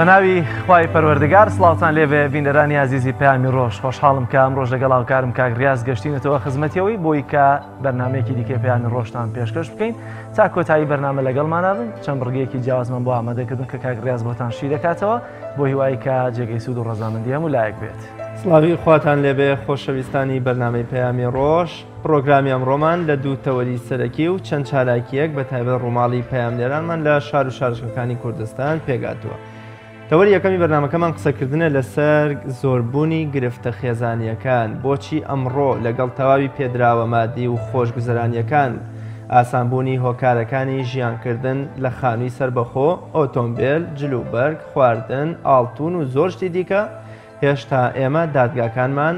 بەناوی خوای پەروەردگار سڵاوتان لێبێ بینەرانی عزیزی پەیامی ڕۆژ خۆشحاڵم کە ئەمڕۆژ لەگەڵ هاوکارم کاک ریاز گەشتینەتەوە خزمەتیەوەی بۆی کە بەرنامەیەکی دیکەی پەیامی ڕۆژتان پێشکەش بکەین تا کۆتایی بەرنامە لەگەڵمانابن چەند بڕگەیەکی جیاوازمان بۆ ئامادەکردن کە کاک ریاز بۆتان شی دەکاتەوە بۆ هیوای کە جێگەی سوود و ڕەزامەندی هەموو لایەک بێت. سڵاوی خواتان لێبێ خۆشەویستانی بەرنامەی پەیامی ڕۆژ. پرۆگرامی ئەمڕۆمان لە دوو تەوەری سەرەکی و چەند چالاکیەک بە تایبەت ڕووماڵی پەیاملێرانمان لە شار و شارچەکانی کوردستان پێگاتووە. تەوەری یەکەمی بەرنامەکەمان قسەکردنە لەسەر زۆربوونی گرفتە خێزانیەکان، بۆچی ئەمڕۆ لەگەڵ تەواوی پێدراوە مادی و خۆشگوزەرانیەکان ئاسانبوونی هۆکارەکانی ژیانکردن لە خانووی سربەخۆ، ئۆتۆمبیل، جلوبەرگ، خواردن، ئاڵتون و زۆر شتی دیکە هێشتا ئێمە دادگاکانمان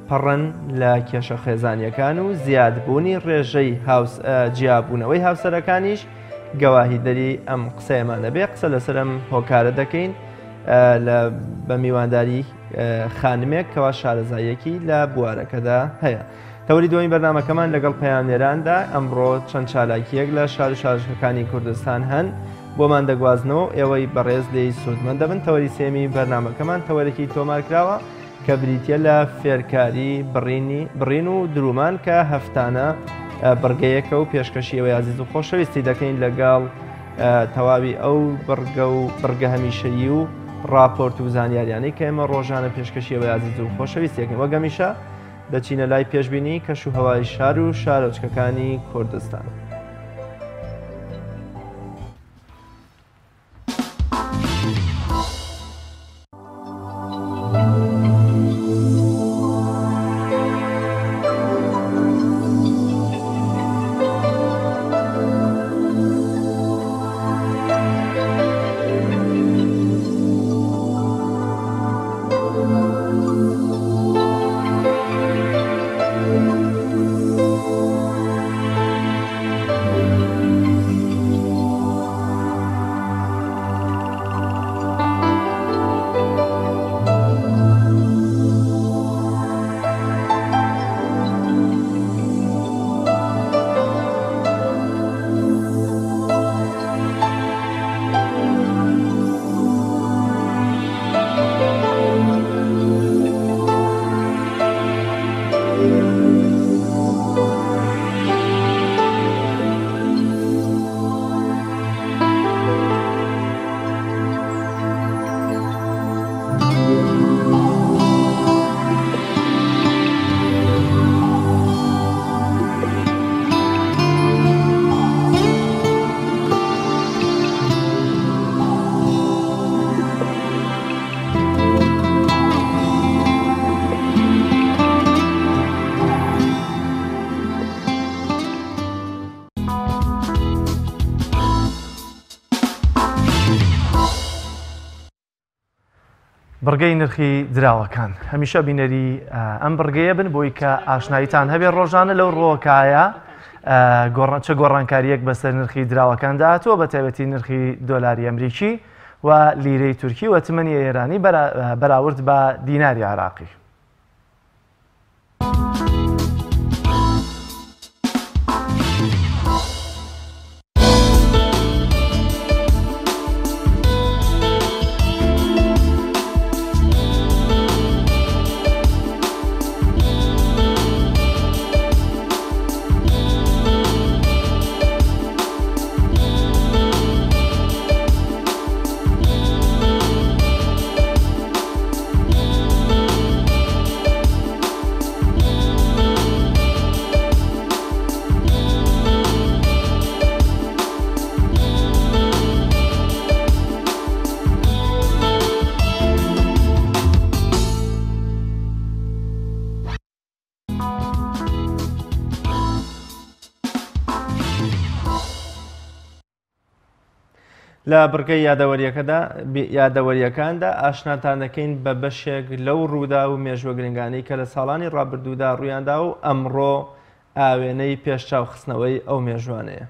پەڕن لە کێشە خێزانیەکان و زیادبوونی ڕێژەی جیابوونەوەی هاوسەرەکانیش گەواهیدەری ئەم قسەیەمانە بێ. قسە لەسەر ئەم هۆکارە دەکەین بە میوانداری خانمێک کەوا شارەزاییەکی لە بوارەکەدا هەیە. تەوەری دومی بەرنامەکەمان لەگەڵ پەیاملێراندا ئەمڕۆ چەند چالاکیەک لە شار و شارچەکانی کوردستان هەن بۆمان دەگوازنەوە، ئێوەی بەڕێز لێی سوودمەند دەبن. تەوەری سێمی بەرنامەکەمان تەوەرێکی تۆمارکراوە کە بریتە لە فێرکاری بڕین و درومان کە هەفتانە بڕگەیەکە و پێشکەشیەوەی عزیز و خۆشەویستی دەکەین لەگەڵ تەواوی ئەو بڕگە هەمیشەیی و راپۆرت و زانیاریانەی کە ئێمە ڕۆژانە پێشکەشیەوەی عزیز و خۆشەویستیەکەین. وەگەمیشە دەچینە لای پێشبینی کەش و هەوای شار و شارۆچکەکانی کوردستان. بڕگەی نرخی دراوەکان هەمیشە بینەری ئەم بڕگەیە بن بۆی کە ئاشناییتان هەبێ ڕۆژانە لەو ڕۆکایە چه گۆڕانکاریەک بەسەر نرخی دراوەکان داهاتوە بە تایبەتی نرخی دۆلاری ئەمریکی و لیرەی تورکی و تمەنی ئێرانی بەراورد بە دیناری عراقی. لە بڕگەی یادەوەریەکاندا ئاشناتان دەکەین بە بەشێک لەو ڕوودا و مێژوە گرنگانەی کە لە ساڵانی ڕابردوودا ڕوویاندا و ئەمڕۆ ئاوێنەی پێشچاوخستنەوەی ئەو مێژوانەیە.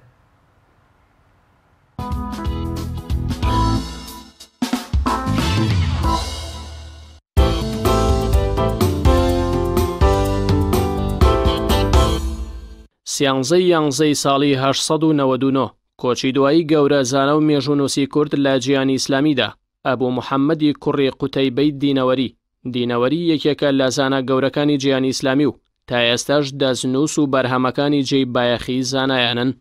سیانزەی یانزەی ساڵی 1999 کۆچی دوایی گەورە زانە و مێژوونوسی کورد لە جیهانی ئیسلامیدا ئەبوو محەممەدی کوڕی قوتەیبەی دینەوەری یەکێکە لە زانە گەورەکانی جیهانی ئیسلامی و تا ئێستاش دەستنووس و بەرهەمەکانی جێی بایەخی زانایانن.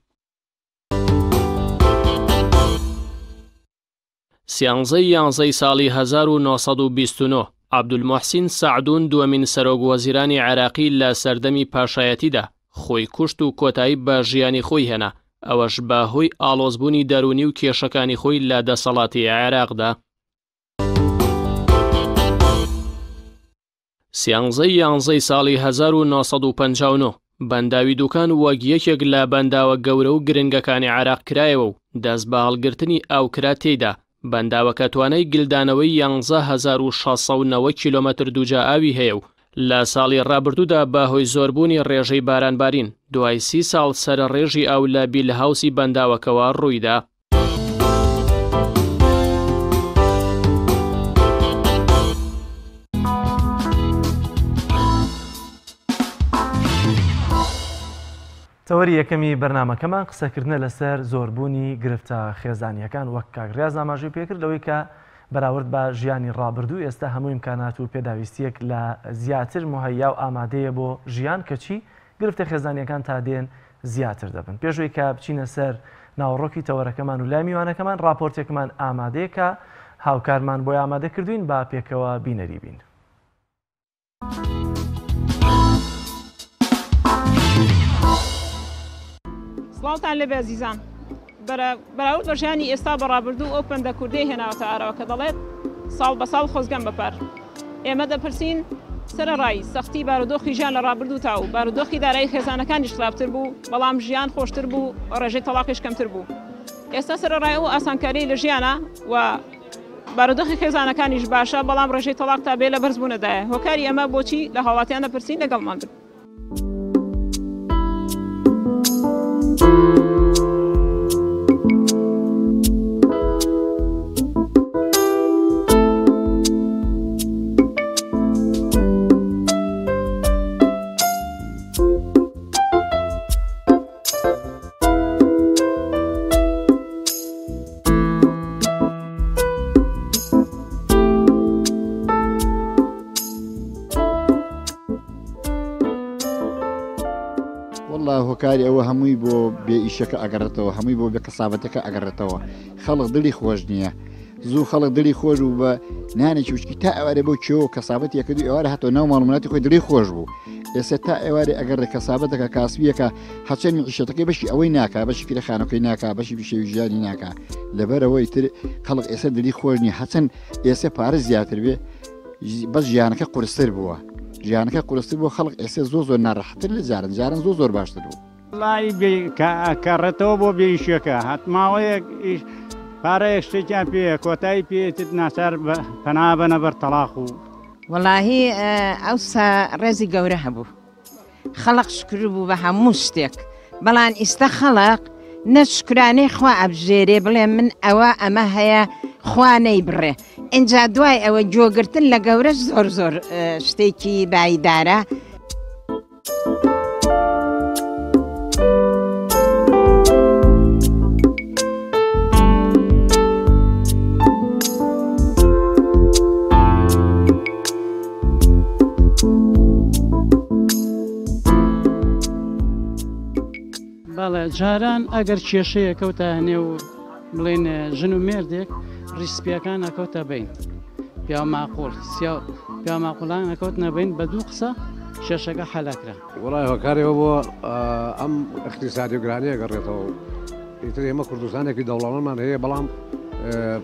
سیانزەی ساڵی 1929 عەبدولموحسین سەعدون دووەمین سەرۆک وەزیرانی عێراقی لە سەردەمی پاشایەتیدا خۆی کوشت و کۆتایی بە ژیانی خۆی هێنا، ئەوەش بەهۆی ئاڵۆزبوونی دەرونی و کێشەکانی خۆی لە دەسەڵاتی عێراقدا. سیانزەی ساڵی 1959 بەنداوی دوکان وەک یەکێک لە بەنداوە گەورە و گرنگەکانی عێراق کرایەوە و دەست بە هەڵگرتنی ئاوکرا تێیدا. بەنداوەکە توانای گلدانەوەی 11,690 کیلۆمەتر دووجا ئاوی هەیە و لە ساڵی ڕابردوودا بەهۆی زۆربوونی ڕێژەی بارانبارین دوای 30 ساڵ سەرڕێژی ئاو لە بیلهاوسی بەنداوەکەوە ڕوویدا. تەوەری یەکەمی بەرنامەکەمان قسەکردنە لەسەر زۆربوونی گرفتە خێزانیەکان وەک کاگریاز ئاماژەی پێکرد لەوەی کە بەراورد بە ژیانی ڕابردوو ئێستا هەموو ئیمکانات و پێداویستیەک لە زیاتر مهیا و ئامادەیە بۆ ژیان کەچی گرفتە خێزانیەکان تا دێن زیاتر دەبن. پێشوەی کە بچینە سەر ناوەڕۆکی تەوەرەکەمان و لای میوانەکەمان راپۆرتێکمان ئامادەیە کە هاوکارمان بۆی ئامادە کردوین با پێکەوە بینەری بین. سڵاوتان لەبێ ئەزیزان، بەراورد بە ژیانی ئێستا بەڕابردوو ئەو پەندە کوردەی هێناوەتە ئارەوە کە دەڵێت ساڵ بە ساڵ خۆزگەم بەپەر. ئێمە دەپرسین سەرەڕای سەختی بارودۆخی ژیان لە ڕابردوو تا و بارودۆخی دارایی خێزانەکانیش خراپتر بوو، بەڵام ژیان خۆشتر بوو، ڕێژەی تەلاقیش کەمتر بوو. ئێستا سەرەڕای ئەو ئاسانکاری لە ژیانە و بارودۆخی خێزانەکانیش باشە، بەڵام ڕێژەی تەلاق تا بێ لە بەرزبوونەدایە. هۆکاری ئەمە بۆچی لە هاوڵاتیان دەپرسین لەگەڵمان بن. هۆکاری ئەوە هەمووی بۆ بێ ئیشەکە ئەگەڕێتەوە، هەمووی بۆ بێ کەسابەتەکە ئەگەڕێتەوە. خەڵق دڵی خۆش نییە، زوو خەڵک دڵی خۆش و بە نانێکی وچکی تا ئەوارێ بۆ کێوە کەسابەت یەکردو ئێوارە هاتۆ ناو ماڵموناتی خۆی دڵی خۆش بوو. ئێستا تا ئێوارێ ئەگەڕێ کەسابەتەکە کاسبیەکە هەچەنی عیشەتەکەی بەشی ئەوەی ناکا، بەشی کرێخانەکەی ناکا، بەشی پیشەوی ژیانی ناکا. لەبەرەوەی تر خەڵق ئێستا دڵی خۆش نییە، هەچەند ئێستا پارە زیاتر بێ بەس ژیانەکە قورستر بووە. ژیانەکە قورستر بووە، خەڵق ئێستا زۆر ناڕەحەتتر لە جارن زۆر باشتر بوو. وڵی کەڕێتەوە بۆ بێئیشەکە هەتماوەیەک پارەیەک شتێکیان پێ کۆتایی پێێتت ناچار پەنا بەنە بەر تەلاق و وەڵاهی ئەوسا ڕێزی گەورە هەبوو، خەڵق شکر بوو بە هەموو شتێک، بەڵام ئێستا خەڵق نەشکرانەی خوا ئەبژێرێ بڵێ من ئەمە هەیە خوا نەیبڕێ. ئینجا دوای ئەوە جۆگرتن لە گەورەش زۆر شتێکی بایدارە. بەڵێ جاران ئەگەر کێشەیە کەوتە هەنێ و بڵێن ژن و مێردێک ڕیسپیەکان نەکەوتە بین پیا ماقۆڵ پیا ماقۆڵان نەکەوت نەبین بە دوو قسە کێشەکە حەلاکرا. وڵای هۆکارەوە بۆ ئەم اقتصادی و گرانیە گەڕێتەوە. ئیتر ئێمە کوردستانێکی دەوڵەمەمان هەیە، بەڵام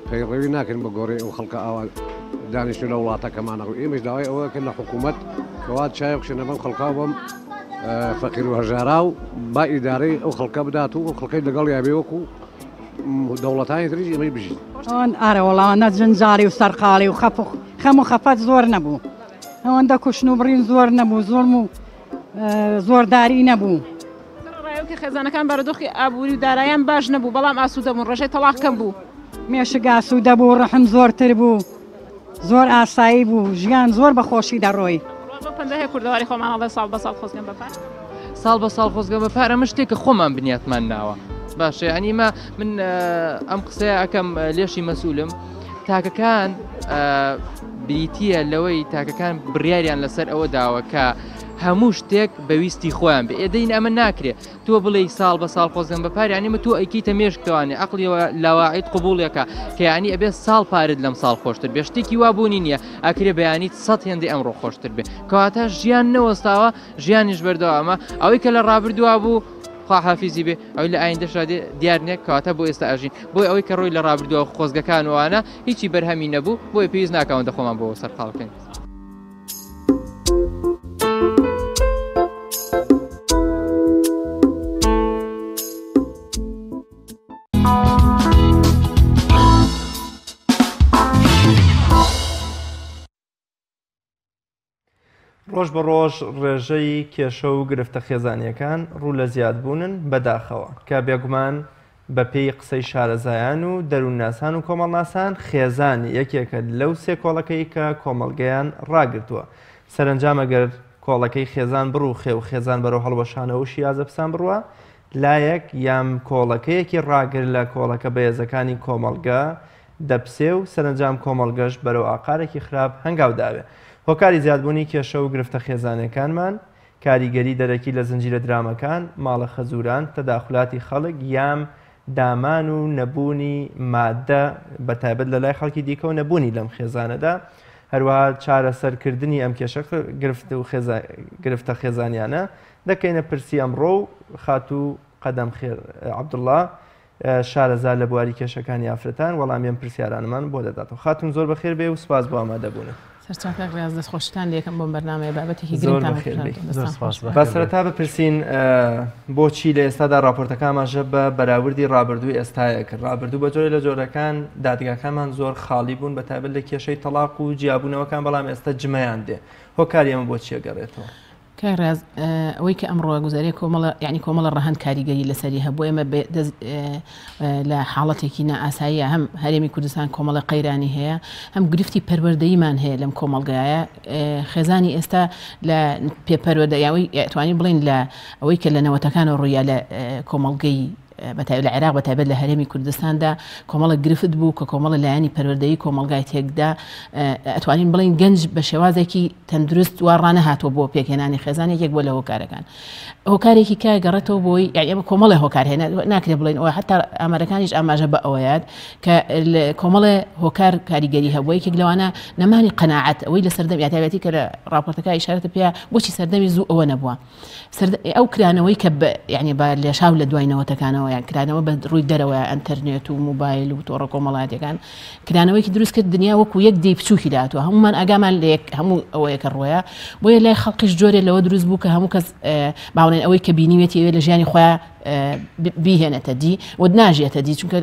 پەیڕەوی ناکەین بە گۆڕی ئەو خەڵکە ئاوا دانیشتو لە وڵاتەکەمانەوە. ئێمەش داوای ئەوەکە لە حکوومەت کەوات چای بخشێنە بەم خەڵکا بەم فەقیر و هەژارا و با ئیدارەی ئەو خەڵکە بدات و ئەو خەڵکەی لەگەڵ یابێ وەکو دەوڵەتانی تریش ئێمەی بژین. ئارە وەڵاوانە جنجاری و سەرقاڵی و خەم و خەفەت زۆر نەبوو، ئەوەندە کوشن و بڕین زۆر نەبوو، زۆرداری نەبوو. ڕێوەکی خێزانەکان بارودۆخی ئابووری و دارایان باش نەبوو، بەڵام ئاسوودە بوون، ڕێژەی تەلاق کەم بوو، مێشک ئاسوودە بوو، ڕەحم زۆرتر بوو، زۆر ئاسایی بوو، ژیان زۆر بەخۆشی دەڕۆی. پەندەهەیە کوردەواری خۆمان هەڵێ ساڵ بە ساڵ خۆزگەم بەپار ساڵ بە ساڵ خۆزگە بەپار ئەمە شتێکە خۆمان بنیاتمان ناوە. باشە، هەنیمە من ئەم قسەیە ئەەکەم لێشی مەسئولم تاکەکان بریتیە لەوەی تاکەکان بڕیاریان لەسەر ئەوە داوە کە هەموو شتێک بەویستی خۆیان بێ ئێدەین ئەمە ناکرێت تۆ بڵێ ساڵ بە ساڵ خۆزگەم بە پار یانیمە تۆ ئەیکیتە مێشکتوانێ عقلیەوە لاواعید قبولێکە کە یانی ئەبێ ساڵ پارت لەم ساڵ خۆشتر بێ شتێکی وابوونی نییە ئەکرێ بەیانیت 100 هێندی ئەمڕۆ خۆشتر بێ کەواتە ژیان نەوەستاوە ژیانیش بەردەوە ئەمە ئەوەی کە لە ڕابردووە بوو خواحافیزی بێ ئەوی لە ئایندەشا دیار نییە کەواتە بۆ ئێستا ئەژین بۆی ئەوەی کە ڕۆی لە ڕابردووە خۆزگەکان وانە هیچی بەرهەمی نەبوو بۆی پێویست ناکەوەندە خۆمان بۆ سەر خاڵکەین. ڕۆژ بە ڕۆژ ڕێژەی کێشە و گرفتە خێزانیەکان ڕوو لە زیادبوونن بەداخەوە کە بێگومان بە پێی قسەی شارەزایان و دەروونناسان و کۆمەڵناسان خێزانی یەکێکە لەو سێ کۆڵەکەی کە کۆمەڵگەیان ڕاگرتووە سەرنجام ئەگەر کۆڵەکەی خێزان بڕوو خێ و خێزان بەرەو هەڵوەشانەوە و شیازە پسان بڕوە لایەک یام کۆڵەکەیەکی ڕاگر لە کۆڵەکە بەهێزەکانی کۆمەڵگە دەپسێ و سەرنجام کۆمەڵگەش بەرەو ئاقارێکی خراپ هەنگاو داوێ. هۆکاری زیادبوونی کێشە و گرفتە خێزانەکانمان کاریگەری دەرەکی لە زنجیرە درامەکان ماڵە خەزوران تەداخلاتی خەڵک یام دامان و نەبوونی مادە بەتایبەت لە لای خەڵکی دیکە و نەبوونی لەم خێزانەدا هەروەها چارەسەرکردنی ئەم کێشە گرفتە خێزانیانە دەکەینە پرسی ئەمڕۆ و خاتوو قەدەم خێر عەبدوڵڵا شارەزار لە بواری کێشەکانی ئافرەتان وەڵامیان پرسیارانمان بۆ دەداتەوە. خاتون زۆر بەخێر بێ و سپاس بۆ ئامادەبوونە. سەرچاکە ڕاز دەستخۆشتان لێکم بۆم بەرنامەیە بابەتێکی گرنگتان بەسەرەتا بپرسین بۆچی لە ئێستادا راپۆرتەکانمانژە بە بەراوردی ڕابردووی ئێستاە کرد ڕابردوو بە جۆرە لە جۆرەکان دادگاکانمان زۆر خاڵی بوون بەتایبەت لە کێشەی تەلاق و جیابوونەوەکان بەڵام ئێستا جمەیان دێ هۆکاری ئەمە بۆچیە گەڕێتەوە؟ کاڕاز ئەوەی کە ئەمڕۆ گوزارێ کۆمەڵە یعنی کۆمەڵە ڕەهەند کاریگەری لەسەری هەبوو ئێمە لە حاڵەتێکی نائاساییە هەم هەرێمی کوردستان کۆمەڵە قەیرانی هەیە هەم گرفتی پەروەردەییمان هەیە لەم کۆمەڵگایە خێزانی ئێستا لە پێپەروەردەیاوی توانین بڵین لە ئەوەی کە لە نەوەتەکان ڕوویە لە کۆمەڵگەی بەتایبەت لە عێراق بەتایبەت لە هەرێمی کوردستاندا کۆمەڵە گرفت بوو کە کۆمەڵە لایەنی پەروەردەیی کۆمەڵگای تێکدا ئەتوانین بڵین گەنج بە شێوازێکی تەندروست وا ڕانەهاتوە بۆ پێکهێنانی خێزانێکێک بۆ لە هۆکارەکان هۆکارێکی کە گەڕێتەوە بۆی ئەمە کۆمەڵی هۆکار هێنا ناکرێت بڵین ئەوە حتا ئامارەکانیش ئاماژە بە ئەوەیات کە کۆمەڵێ هۆکار کاریگەری هەبووەیەکێک لەوانە نەمانی قەناعەت ئەوەی لە سەردەم یاتایەتی کە لە راپۆرتەکە ئیشارەتە پێ بۆچی سەردەمی زوو ئەوە نەبووە ئەو کرانەوەی کە یعنی بە لێشاو لە دوای نەوەتەکانەوە یان کرانەوە بە ڕووی دەرەوە ئەنتەرنێت و موبایل و تۆڕە کۆمەڵایەتەکان کرانەوەیکی دروست کرد دنیا وەکو یەک دەی بچووکی داهاتوە هەمومان ئاگامان لە هەموو ئەوەیەکە ڕۆیە بۆیە لای خەڵقیش جۆرێ لەوە دروست بوو کە هەموو کەس باڵێن ئەوەی کە بینیوێتی ئەوێ لە ژیانی خۆیان بیهێنێتە دی و ناژێتە دی چونکە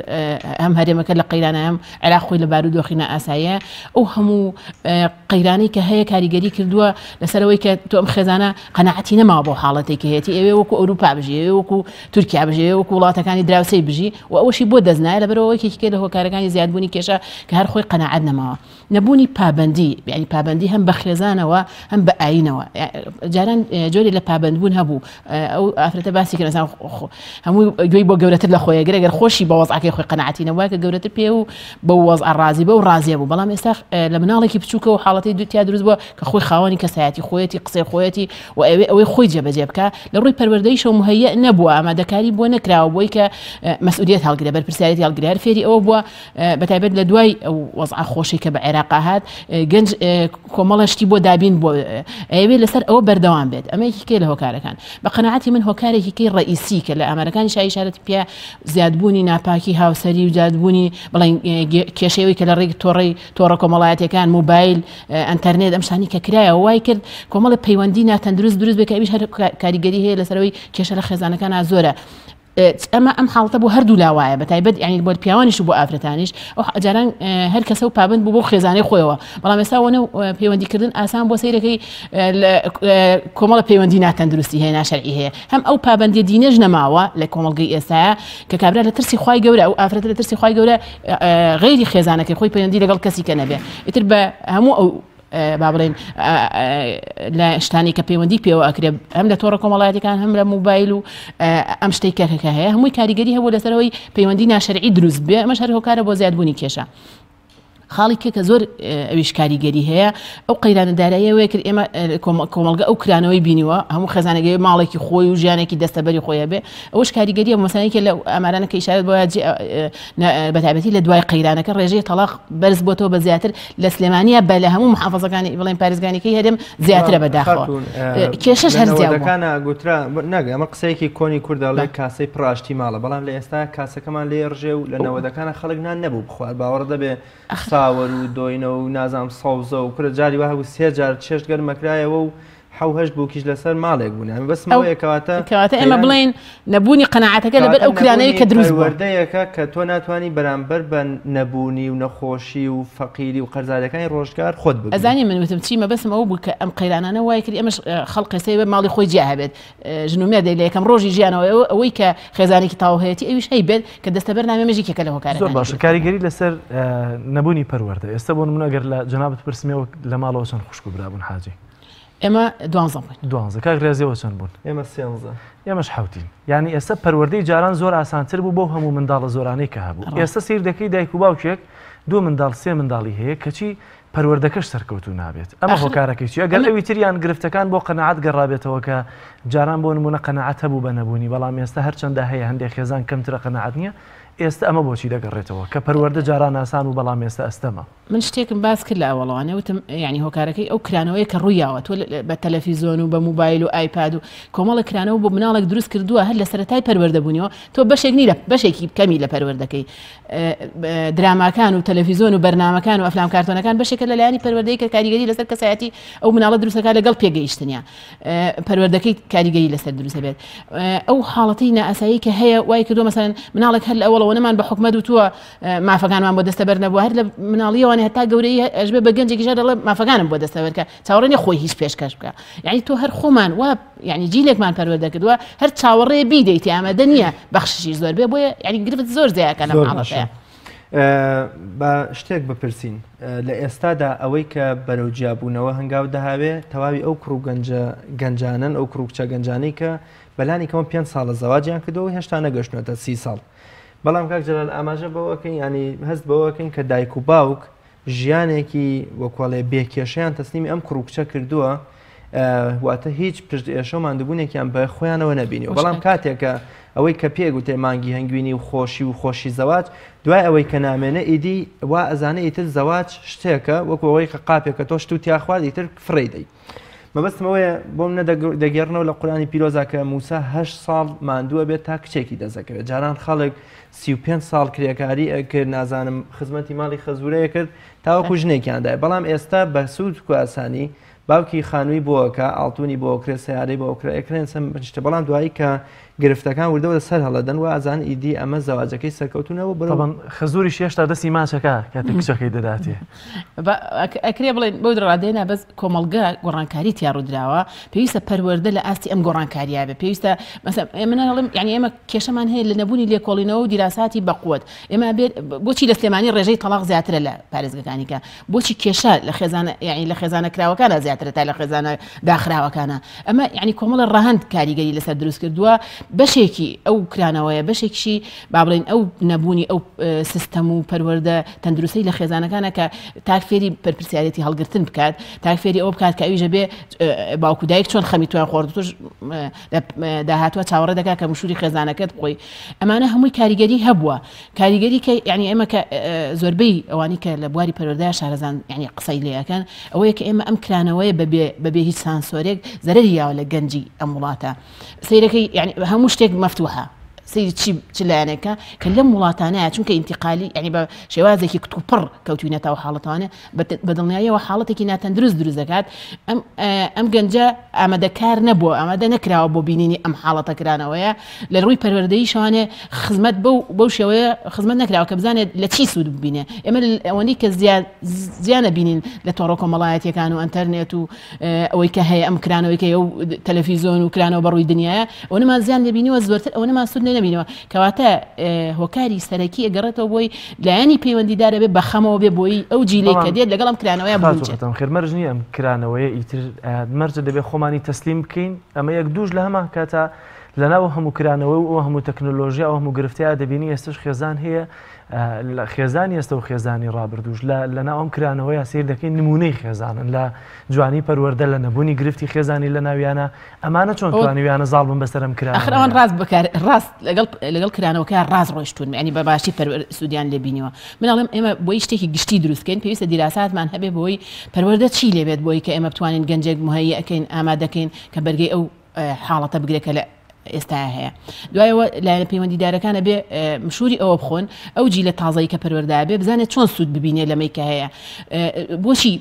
ئەم هەرێمەکە لە قەیرانە ئەم عێراق خۆی لە بارودۆخی نائاساییە ئەو هەموو قەیرانەی کە هەیە کاریگەری کردووە لەسەرەوەی کە تۆ ئەم خێزانە قەناعەتی نەماوە بۆ حاڵەتێکی هەیەی ئەوێ وەکو ئەوروپا بژێ وەکو تورکیا بژێ وەکو وڵاتەکانی دراوسەی بژی و ئەوەشی بۆ دەستنایە لەبەرەوەیەکێکی لە هۆکارەکانی زیادبوونی کێشە کە هەر خۆی قەناعەت نەماوە نەبوونی پابەندی یعنی پابەندی هەم بە خێزانەوە هەم بە ئاینەوە جاران جۆری لە پابەندبوون هەبوو ئەو ئافرەتە باسی کە نەزان هەمووی گوێی بۆ گەورەتر لە خۆی گەر خۆشی بە وەزعەکەی خۆی قەناعەتی نەبووە کە گەورەتر پێ و بە وەزع ڕازی بە و ڕازیە بوو بەڵام ئێستا لە مناڵێکی بچووکە و حاڵەتی دوتیا دروست بووە کە خۆی خاوەنی کەسایەتی خۆیەتی قسەی خۆیەتی و ئەوەی خۆی جێبەجێ بکە لە ڕووی پەروەردەییشەوە مهەیە نەبووە ئامادەکاری بۆ نەکراوە بۆی کە مەسئولیت هەڵگرێ بەرپرسیارەتی هەڵگرێ هەر فێری ئەوە بووە بەتایبەت لە دوای ئەو وەزع خۆشی کە بە عێراق هات گەنج کۆمەڵە شتی بۆ دابین بۆ ئەوێ لەسەر ئەوە بەردەوام بێت ئەمەیەکی کێ لە هۆکارەکان بە قەناعەتی من هۆکارێکی کەی ڕئیسی کە لە ئامارەکانی شایشارەتی پێ زیادبوونی ناپاکی هاوسەری و زیادبوونی بڵین کێشەوەی کە لە ڕێی تۆڕە کۆمەڵایەتەکان موبایل ئەنتەرنێت ئەم شتانی کە کرایە وای کرد کۆمەڵە پەیوەندی ناتەندروست دروست بێت کە ئەویش هەر کاریگەری هەیە لەسەرەوەی کێشە لە خێزانەکانە زۆرە ئەم حاڵەتە بۆ هەردوو لاوایە بەتایبەت یعنی بۆ پیاوانیش و بۆ ئافرەتانیش ئەو جاران هەر کەسە و پابند بوو بۆ خێزانەی خۆیەوە بەڵام ئێستا وەنە پەیوەندیکردن ئاسان بۆ سەیرەکەی کۆمەڵە پەیوەندی ناتەندروستی هەیە ناشەرعی هەیە هەم ئەو پابندی دینێژ نەماوە لە کۆمەڵگەی ئێستاە کە کابرا لە ترسی خوای گەورە ئەو ئافرەتە لە ترسی خوای گەورە غەیری خێزانەکەی خۆی پەیوەندی لەگەڵ کەسی کە نەبێ ئیتر بە هەموو ئەو با بڵێن لە شتانی کە پەیوەندی پێوە ئەکرێ هەم لە تۆڕە کۆمەڵایەتەکان هەم لە موبایل و ئەم شتەی کەرەکە هەیە هەمووی کاریگەری هەبوو لەسەرەوەی پەیوەندی ناشەرعی دروست بێ ئەمەش هەر هۆکارە بۆ زیادبوونی کێشە خاڵی کێکە زۆر ئەویش کاریگەری هەیە ئەو قەیرانەداراییەوەیە کرد ئێمە کۆمەلگە ئەو کرانەوەی بینیوە هەموو خێزانەگەی ماڵێکی خۆی و ژیانێکی دەستەبەری خۆیە بێ ئەوش کاریگەریە مەسانێکی لە ئەمارانە کە ئیشارەت بۆ بەتابەتی لە دوای قەیرانەکە ڕێژەی تەلاق بەرز بۆتەوە بە زیاتر لە سلێمانیە بە لە هەموو محافەزەکانی بڵێن پارێزگانیەکەی هەرێم زیاترە بەداخەوە کێشەش هەر زیادەکانە گوترا نەگە ئەمە قسەیەکی کۆنی کورداڵێ کاسەی پڕاشتی ماڵە بەڵام لە ئێستا کاسەکەمان لێ ڕژێ و لە نەوەدەکانە خەڵک نان نەبوو بخوار باوەڕ دەبێ ساوەر و دۆینە و نازام سەوزە و کورە جاری وە هەبوو 3 جار چێشت گەرمەکرایەوە و حوهش بووکیش لەسەر ماڵێک بوون بەسمەوەیە کەواتە ئێمە بڵین نەبوونی قەنەعەتەکە لەبەر ئەو کرانەیە کە دروست وەردەیەکە کە تۆ ناتوانانی بەرامبەر بە نەبوونی و نەخۆشی و فەقیری و قەرزارەکەی ڕۆژگار خۆت بگەیت. ئەزانی من وتم چیمە بەسمەوە بوو کە ئەم قەیرانانە وای کرد ئێمەش خەڵق قسەی بە ماڵی خۆی جیا هەبێت ژنومێ دەی لە یەکەم ڕۆژی ژیانەوە ئەوەی کە خێزانێکی تاوهەیەتی ئەویش هەیبێت کە دەستەبەر نامێمەژی کێکە لە هۆکارە زۆر باشە کاریگەری لەسەر نەبوونی پەروەردە ئێستا بۆ نمونە ئەگەر لە جەنابەت پرسیمەوە لە ماڵەوە چەند خوشک و برابوون حاجی ئێمە 12 کاک ڕێزیەوە چەند بوون ئێمە 13 ئێمەش حوتین یعنی ئێستا پەروەردەی جاران زۆر ئاسانتر بوو بۆ هەموو منداڵە زۆرانەی کە هەبوو ئێستا سیر دەکەی دایک و باوکێک 2 منداڵ 3 منداڵی هەیە کەچی پەروەردەکەش سەرکەوتو نابێت ئەمە هۆکارەکەی چی ئەگەر ئەوی تریان گرفتەکان بۆ قەنەعەت گەڕابێتەوە کە جاران بۆ نمونە قەنەعەت هەبوو بە نەبوونی بەڵام ئێستا هەرچەندە هەیە هەندێک خێزان کەمترە قەنەعەت نییە ئێستا ئەمە بۆچی دەگەڕێتەوە کە پەروەردە جاران ئاسان و بەڵام ئێستا ئەستەمە من شتێکم باس کرد لە ئەوڵەوانە وتم ینی هۆکارەکەی ئەو کرانەوەی کە ڕوویاوە تۆ بە تەلەڤیزۆن و بە موبایل و ئایپاد و کۆمەڵە کرانەوە بۆ مناڵێک دروست کردووە هەر لە سەرەتای پەروەردەبوونیەوە تۆ بەشێک نی لە بەشێکی کەمی لە پەروەردەکەی دراماکان و تەلەڤیزۆن و بەرنامەکان و ئەفلام کارتۆنەکان بەشێکە لەلایانی پەروەردەی کە کاریگەری لەسەر کەسایەتی ئەو مناڵە دروستەکە لەگەڵ پێگەیشتنیە پەروەردەکەی کاریگەری لەسەر دروستە بێت ئەو حاڵەتی نائاسایی کە هەیە وای کردووە مەسەڵەن مناڵێک هەر لە ئەوڵەوە نەمان بە حکومەت تووە مافەکانمان بۆ دەستەبەر نەبووە هەر لە مناڵیەوەوانێ هەتا گەورەی ئەژبێ بە گەنجێکیژە دەڵێ مافەکانم بۆ دەستەبەرکە چاوەڕێنی خۆی هیچ پێشکەش بکە یعنی تۆ هەر خۆمان وا یعنی جیلێکمان پەروەردە کردووە هەر چاوەڕێ بیدەیت ئامادە نییە بەخشیش زۆر بێ بۆیە یعنی گرفت زۆر زیاکە لە ماڵەکەیە بە شتێک بپرسین لە ئێستادا ئەوەی کە بەرەو جیابوونەوە هەنگاو دەهاوێ تەواوی ئەو کوڕ و گەنجانن ئەو کوڕکچە گەنجانەی کە بەلانی کەمە 5 ساڵە زەواجیان کردەوە هێشتا نەگەشتنەوەتە 30 ساڵ بەڵام کاک جەلال ئاماژە بەوەکەین ینی هەست بەوەکەین کە دایک و باوک ژیانێکی وەکوڵێ بێکێشەیان تەسلیمی ئەم کوڕکچە کردووە واتە هیچ پشت ئێشە و ماندووبوونێکیان بە خۆیانەوە نەبینیەوە بەڵام کاتێکە ئەوەی کە پێگوتێ مانگی هەنگوینی و خۆشی زەواج دوای ئەوەی کە نامێنە ئیدی وا ئەزانە ئیتر زەواج شتێکە وەکو ئەوەی کە قاپێکە تۆ شت و تیاخوارد ئیتر فڕێدەی مەبەستمەوەیە بۆم دەگەڕنەوە لە قورآنی پیرۆزا کە موسا 8 ساڵ ماندووە بێت تا کچێکی دەزەکەوێت جاران خەڵک 35 ساڵ کرێکاری ئەکرد نازانم خزمەتی ماڵی خەزورەیە کرد تاوەکو ژنێکیاندای بەڵام ئێستا بە سوود و ئاسانی باوکی خانووی بۆکە ئاڵتونی بۆ کرێ سیارەی بۆ کرێکرێن شتە بەڵام دوایی کە گرفتەکان وردەوە سەر هەڵەدەن و ئازان ئیدی ئەمە زەواجەکەی سەرکەوتونەوە بەڵام خەزوری شێشتا دەستی ماچەکە کاتە کچەکەی دەداتێ ئەکرێ بڵێن بۆ ڕادێنە بەس کۆمەلگا گۆڕانکاری تیاڕوودراوە پێویستە پەروەردە لە ئاستی ئەم گۆڕانکاریە بێ پێویستە منەڵم یعنی ئێمە کێشەمان هەیە لە نەبوونی لێکۆڵینەوە و دیراساتی بەقوت ئێمە بۆچی لە سلێمانی ڕێژەی تەلاق زیاترە لە پارێزگەکانیکە بۆچی کێشە لە خێزانە یعنی لە خێزانە کراوەکانە زیاترە تا لە خێزانە داخراوەکانە ئەمە یعنی کۆمەڵە ڕاهەند کاریگەری لەسەر دروست کردووە بەشێکی ئەو کرانەوەیە بەشێکیشی با بڵێن ئەو نەبوونی ئەو سیستەم و پەروەردە تەندروستی لە خێزانەکانە کە تاکفێری پەرپرسیارەتی هەڵگرتن بکات تاکفێری ئەو بکات کە ئەویژە بێ باوکو دایک چۆن خەمی تویان خۆرد توش داهاتوە چاوەڕێ دەکات کە مشوری خێزانەکەت بخۆی ئەمانە هەمووی کاریگەری هەبووە کاریگەری کە یعنی ئێمە کە زۆربەی ئەوانی کە لە بواری پەروەردەیە شارەزان یعنی قسەی لێەکەن ئەوەیە کە ئێمە ئەم کرانەوەیە بەبێ هیچ سانسۆرێک زەرەری یاوە لە گەنجی ئەم وڵاتە سیرەکەی یعنی هەموو شتێک مفتوحە سير چ لایەنێکە کە لەم وڵاتانەیە چونکە ئینتیقالی یعنی بە شێوازێکی کتوپڕ کەوتوینەتەوە حاڵەتوانە بەدڵنیاییەوە حاڵەتێکی ناتەندروست دروست دەکات ئەم گەنجە ئامادەکار نەبووە ئامادە نەکراوە بۆ بینینی ئەم حاڵەتەکرانەوەیە لە ڕووی پەروەردەیی شوانێ خزمەت بەو شێوەیە خزمەت نەکراوە کە بزانێت لە چی سوود ببینێ ئێمە ئەوەی کە زیانە بینین لە تۆڕە کۆمەڵایەتیەکان و ئەنتەرنێت و ئەوەی کە هەیە ئەم کرانەوەی کە ئەو تەلەڤیزۆن و کرانەوە بەڕووی دنیاە ئەو نەمان زیان لێبینیوە زۆرتر ئەو نەمان سوود نەبینەوە کەواتە هۆکاری سەرەکی ئەگەڕێتەوە بۆی لایەنی پەیوەندیدارە بێ بەخەمەوە بێ بۆی ئەو جیلەی کە دێت لەگەڵ ئەم کرانەوەیە بچێتم خێرمەرج نیە ئەم کرانەوەیە ئیتر مەرجە دەبێت خۆمانی تەسلیم بکەین ئەمە یەک دووش لە هەمان کاتە لەناو هەموو کرانەوە و هەموو تەکنۆلۆژیا و هەموو گرفتیا دەبینی ئێستش خێزان هەیە خێزانی ئێستا و خێزانی ڕابردوش لەناو ئەم کرانەوەی سیر دەکەین نمونەی خێزانن لە جوانی پەروەردە لە نەبوونی گرفتی خێزانی لە ناویانە ئەمانە چۆن توانیویانە زاڵ بن بەسەرم کرا ئەخراوان ڕاست لەگەڵ کرانەوەکە ڕاز ڕۆیشتون ینی بە باشی سوودیان لێبینەوە مناڵم ئێمە بۆی شتێکی گشتی دروستکەین پێویستە دیراساتمان هەبێ بۆی پەروەردە چی لێبێت بۆی کە ئێمە بتوانین گەنجێک مهەیە ئەەکەین ئامادەکەین کە بەرگەی ئەو حاڵەتە بگرێکە لە ئێستا هەیە دوایەوە لایەنە پەیوەندیدارەکانە بێ مشوری ئەوە بخۆن ئەو جی لە تازایی کە پەروەردا بێ بزانێت چۆن سوود ببینێ لەمەی کە هەیە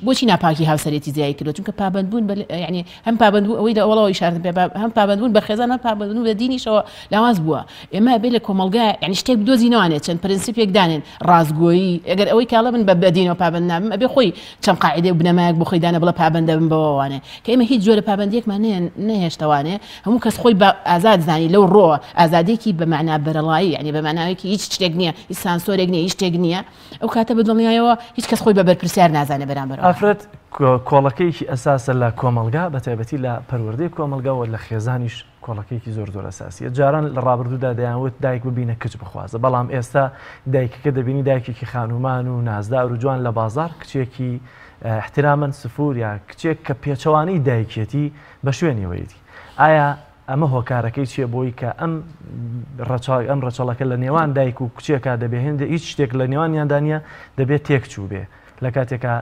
بۆچی ناپاکی هاوسەرێتی زیایی کردو چونکە پابندبوون ینی هەم پابندبوو ئەوەی دەوڵەوە ئیشارە پێ هەم پابندبوون بە خێزان هەم پابندبوون بە دینیشەوە لاواز بووە ئێمە بێ لە کۆمەلگا ینی شتێک بدۆزینەوانێت چەند پرینسیپێک دانێن ڕازگۆیی ئەگەر ئەوەی کاڵە من بە دینەوە پابند نابم ئەبێ خۆی چەند قاعدە و بنەمایەک بۆ خۆی دانە بڵە پابندە بن بەوەوانێ کە ئێمە هیچ جۆرە پابندیەکمان نەهێشتوانێ هەموو کەس خۆی بە ئازاد زانی لەو ڕۆ ئازادێکی بە معنا بەرەڵایی ینی بە معناوێکی هیچ شتێک نییە هیچ سانسۆرێک نییە هیچ شتێک نییە ئەو کاتە بەدڵنیایەوە هیچ کەس خۆی بە بەرپرسیار نازانێ بەرامبەرەوە ئافرەت کۆڵەکەیکی ئەساسە لە کۆمەلگا بە تایبەتی لە پەروەردەی کۆمەلگاوە لە خێزانیش کۆڵەکەیکی زۆر ئەساسیە جاران لە ڕابردوودا دەیانوت دایک ببینە کچ بخوازە بەڵام ئێستا دایکەکە دەبینی دایکێکی خانومان و نازدار و جوان لە بازار کچێکی احترامەن سفور یا کچێک کە پێچەوانەی دایکێتی بە شوێنیەوەیەتی ئایا ئەمە هۆکارەکەی چیە بۆی کە ئەم ڕەچەڵەکە لە نێوان دایک و کچێکە دەبێ هێندە هیچ شتێک لە نێوانیاندانە دەبێت تێکچوو بێ لە کاتێکە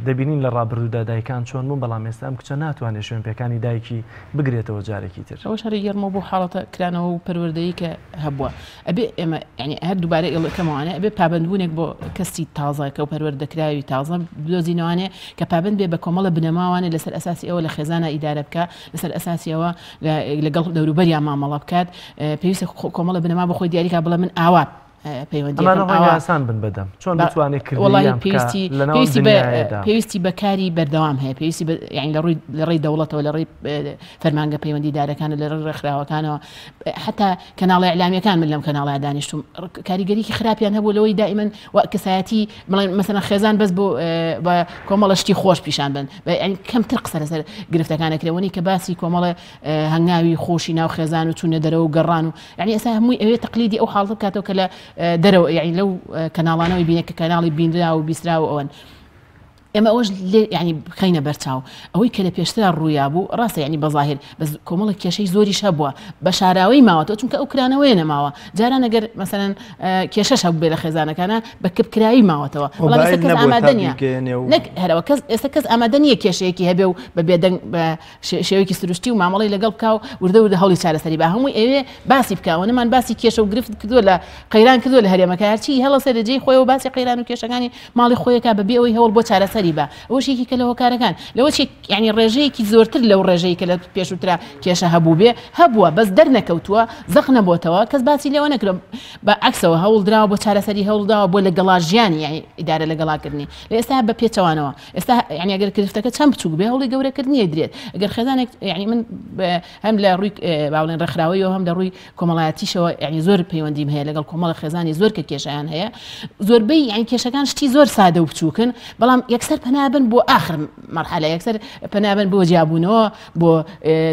دەبینین لە ڕابردوودا دایکان چۆن بوون بەڵام ئێستا ئەم کچە ناتوانێت شوێن پێکانی دایکی بگرێتەوە جارێکی تر ئەوە شەڕی گەرمە بۆ حاڵەتە کرانەوە و پەروەردەیی کە هەبووە ئەبێ ئێمە ینی هەر دووبارە ئێڵەکەمەوانە ئەبێ پابندبوونێک بۆ کەسی تازە کە و پەروەردەکراوی تازە بدۆزینەوانێ کە پابند بێ بە کۆمەڵە بنەماوانێ لەسەر ئەساسی ئەوە لە خێزانە ئیدارە بکە لەسەر ئەساسیەوە لەگەڵ دەوروبەریان مامەڵە بکات پێویستە کۆمەڵە بنەما بە خۆی دیاریکا بڵە من ئاوا پەیوەندیسان بن بەدەم چۆن بتوانێت پێویستی بەکاری بەردەوام هەیە پێویستی لە ڕێی دەوڵەتەوە لە ڕێی فەرمانگە پەیوەندیدارەکانە لە ڕێی ڕێکخراوەکانەوە حتا کەناڵی ئەعلامیەکان من لەم کەناڵە دانیشتم کاریگەریکی خراپیان هەبوو لەوەی دائیمەن کەسایەتی بڵێن مەسەڵەن خێزان بەس بە کۆمەڵە شتی خۆش پیشان بن کەمتر قسە لەسەر گرفتەکانەکرێوەنی کە باسی کۆمەڵە هەنگاوی خۆشی ناو خێزان و چوونە دەرەوە و گەڕان و ینی ئێستا هەمووی ئەوێ تەقلیدی ئەو حاڵەت بکاتەوە کە لە دەرەوە یعنی لەو کەناڵانەوەی بینێت کە کەناڵی بیندرا و بیسراوە ئەوەن ئێمە ئەوەش ینی بخەینە بەرچاو ئەوەی کە لە پێشترا ڕوویا بوو ڕاستە ینی بەظاهر بەس کۆمەڵە کێشەی زۆریش هەبووە بە شاراوەی ماوەتەوە چونکە ئەو کرانەوەی نەماوە جاران ئەگەر مەسەلەن کێشەش هەبوو بێ لە خێزانەکانە بە کپکراوی ماوەتەوە وەڵام ئێستا کەس ئامادە نییە نەک هەرەوە ئێستا کەس ئامادە نییە کێشەیەکی هەبێ و بە بێدەنگ بە شێوەیەکی سروشتی و مامەڵی لەگەڵ بکا و وردە هەوڵی چارەسەری بە هەمووی ئەوێ باسی بکەوە نەمان باسی کێشە و گرفت کردووە لە قەیران کردووە لە هەرێمەکە هەرچی هەڵە سەرجەی خۆیەوە باسی قەیران و کێشەکانی ماڵی خۆیەکە بەبێ ئەوەی هەوڵ بۆ چارەسەری بە ئەوەشێکی کە لە هۆکارەکان لەوە ینی ڕێژەیەکی زۆرتر لەو ڕێژەی کە لە پێشووترا کێشە هەبوو بێ هەبووە بەس دەرنەکەوتووە زەق نەبووتەوە کەس باسی لێوە نەکرێ بە عکسەوە هەوڵ درراوە بۆ چارەسەری هەوڵداوە بۆ لەگەڵا ژیانی یعنی ئیدارە لەگەڵاکردنی لە ئێستا بە پێچەوانەوە ئێستا ینی ئەگەر گرفتەکە چەند بچووک بێ هەوڵی گەورەکردنیە درێت ئەگەر خێزانێک ینی من هەم لە ڕووی باڵێن ڕێکخراوەیەوە هەم لە ڕووی کۆمەڵایەتیشەوە ینی زۆر پەیوەندیم هەیە لەگەڵ کۆمەڵە خێزانی زۆر کە کێشیان هەیە زۆربەی ینی کێشەکان شتی زۆر سادە و بچووکن بەڵام یەکسەر پەنابن بۆ ئاخر مرحلە یەکسەر پەنابن بۆ جیابوونەوە بۆ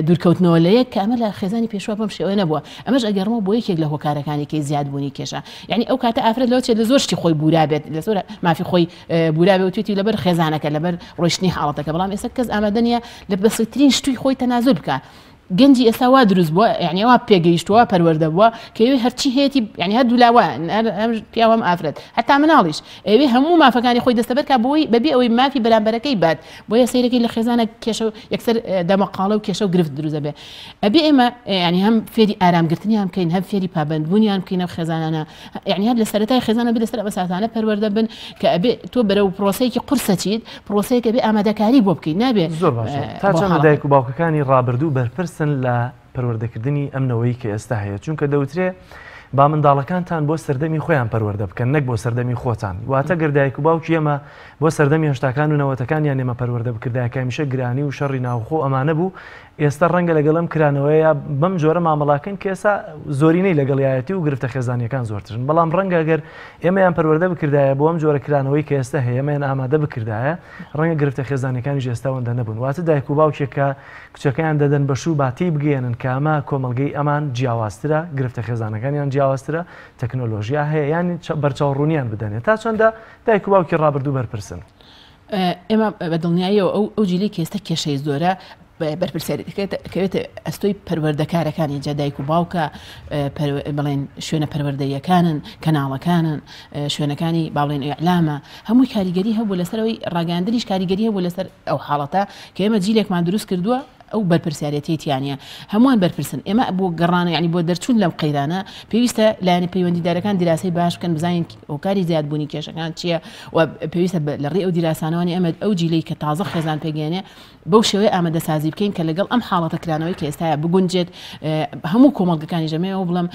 دوورکەوتنەوە لە یەک کە ئەمە لە خێزانی پێشوە بەم شێوەیە نەبووە ئەمەش ئەگەڕمەوە بۆ یەکێک لە هۆکارەکانێکی زیادبوونی کێشە یعنی ئەو کاتە ئافرەت لەوە چێت لە زۆر شتی خۆی بورا بێت لە زۆر مافی خۆی بورا بێت و توێتی لەبەر خێزانەکە لەبەر ڕۆیشتنی حاڵەتەکە بەڵام ئێستا کەس ئامادە نییە لە بەسەترین شتوی خۆی تەنازول بکە گەنجی ئێستا وا دروست بووە یعنی وا پێگەیشتووە پەروەردە بووە کە ئەوێ هەرچی هەیەی یعنی هەردوو لاوە پیاوەم ئافرەت هەتا مناڵیش ئەوێ هەموو مافەکانی خۆی دەستەبەر کە بۆی بەبێ ئەوەی مافی بەرامبەرەکەی بات بۆیە سەیرەکەی لە خێزانە کێشە و یەکسەر دەمەقاڵە و کێشە و گرفت دروزە بێ ئەبێ ئێمە ینی هەم فێری ئارامگرتنیان بکەین هەم فێری پابندبوونیان بکەینە خێزانانە یعنی هەر لە سەرەتای خێزانە بێ لەسەر ئەساسانە پەروەردە بن کە ئەبێ تۆ بەرەو پرۆسەیەکی قورسەچیت پرۆسەیەک ئەبێ ئامادەکاری بۆ بکەین نابێ زۆر باشە تا چەند دایک و باوکەکانی ڕابردوو بەرپرسن لە پەروەردەکردنی ئەم نەوەی کە ئێستا هەیە چونکە دەوترێ با منداڵەکانتان بۆ سەردەمی خۆیان پەروەردە بکەن نەک بۆ سەردەمی خۆتان واتە گەردایک و باوکی ئێمە بۆ سەردەمی هێشتاکان و نەوەتەکانیان ئێمە پەروەردە بکردایکە هەمیشە گرانی و شەڕی ناوخۆ ئەمانە بوو ئێستا ڕەنگە لەگەڵم کرانەوەیە بەم جۆرە مامەڵاکەن کە ئێستا زۆرینەی لەگەڵایەتی و گرفتە خێزانیەکان زۆرترن بەڵام ڕەنگە ئەگەر ئێمەیان پەروەردە بکردایە بۆ ئەم جۆرە کرانەوەی کە ئێستا هەیە ئێمەیان ئامادە بکردایە ڕەنگە گرفتە خێزانەکانی ئێستاوەندە نەبوون واتە دایک و باوکێکە کچەکەیان دەدەن بەشوو باتی بگەێنن کە ئەمە کۆمەلگەی ئەمان جیاوازترە گرفتە خێزانەکانیان جیاوازترە تەکنۆلۆژیا هەیە یانی بەرچاوڕوونیان بدەنێت تا چەندە دایک و باوکی ڕابردوو بەرپرسن ئێمە بە دڵنیاییەوە ئەو جیلی کە ئێستا کێشەی زۆرە بەرپرسیارەکەوێتە ئەستۆی پەروەردەکارەکانی جا دایک و باوکە بڵێن شوێنە پەروەردەیەکانن کەناڵەکانن شوێنەکانی باڵێن ئیعلامە هەمووی کاریگەری هەبوو لەسەرەوەی ڕاگەاندنیش کاریگەری هەبوو لەسەر ئەو حاڵەتە کە ئێمە جیلێکمان دروست کردووە ئەو بەرپرسیارەتیانە هەمووان بەرپرسن ئێمە بۆ گەڕانە ینی بۆ دەرچوون لەم قەیرانە پێویستە لایەنە پەیوەندیدارەکان دیراسی باش بکەن بزانین هۆکاری زیادبوونی کێشەکان چییە و پێویستە لە ڕێ ئەو دیراسانەوەی ئەمە ئەو جیلەی کە تازە خێزان پێگەێنێ بەو شێوەیە ئامادەسازی بکەین کە لەگەڵ ئەم حاڵەتە کرانەوەی کە ئێستاە بگونجێت هەموو کۆمەڵگەکانی ژەمەوە بڵم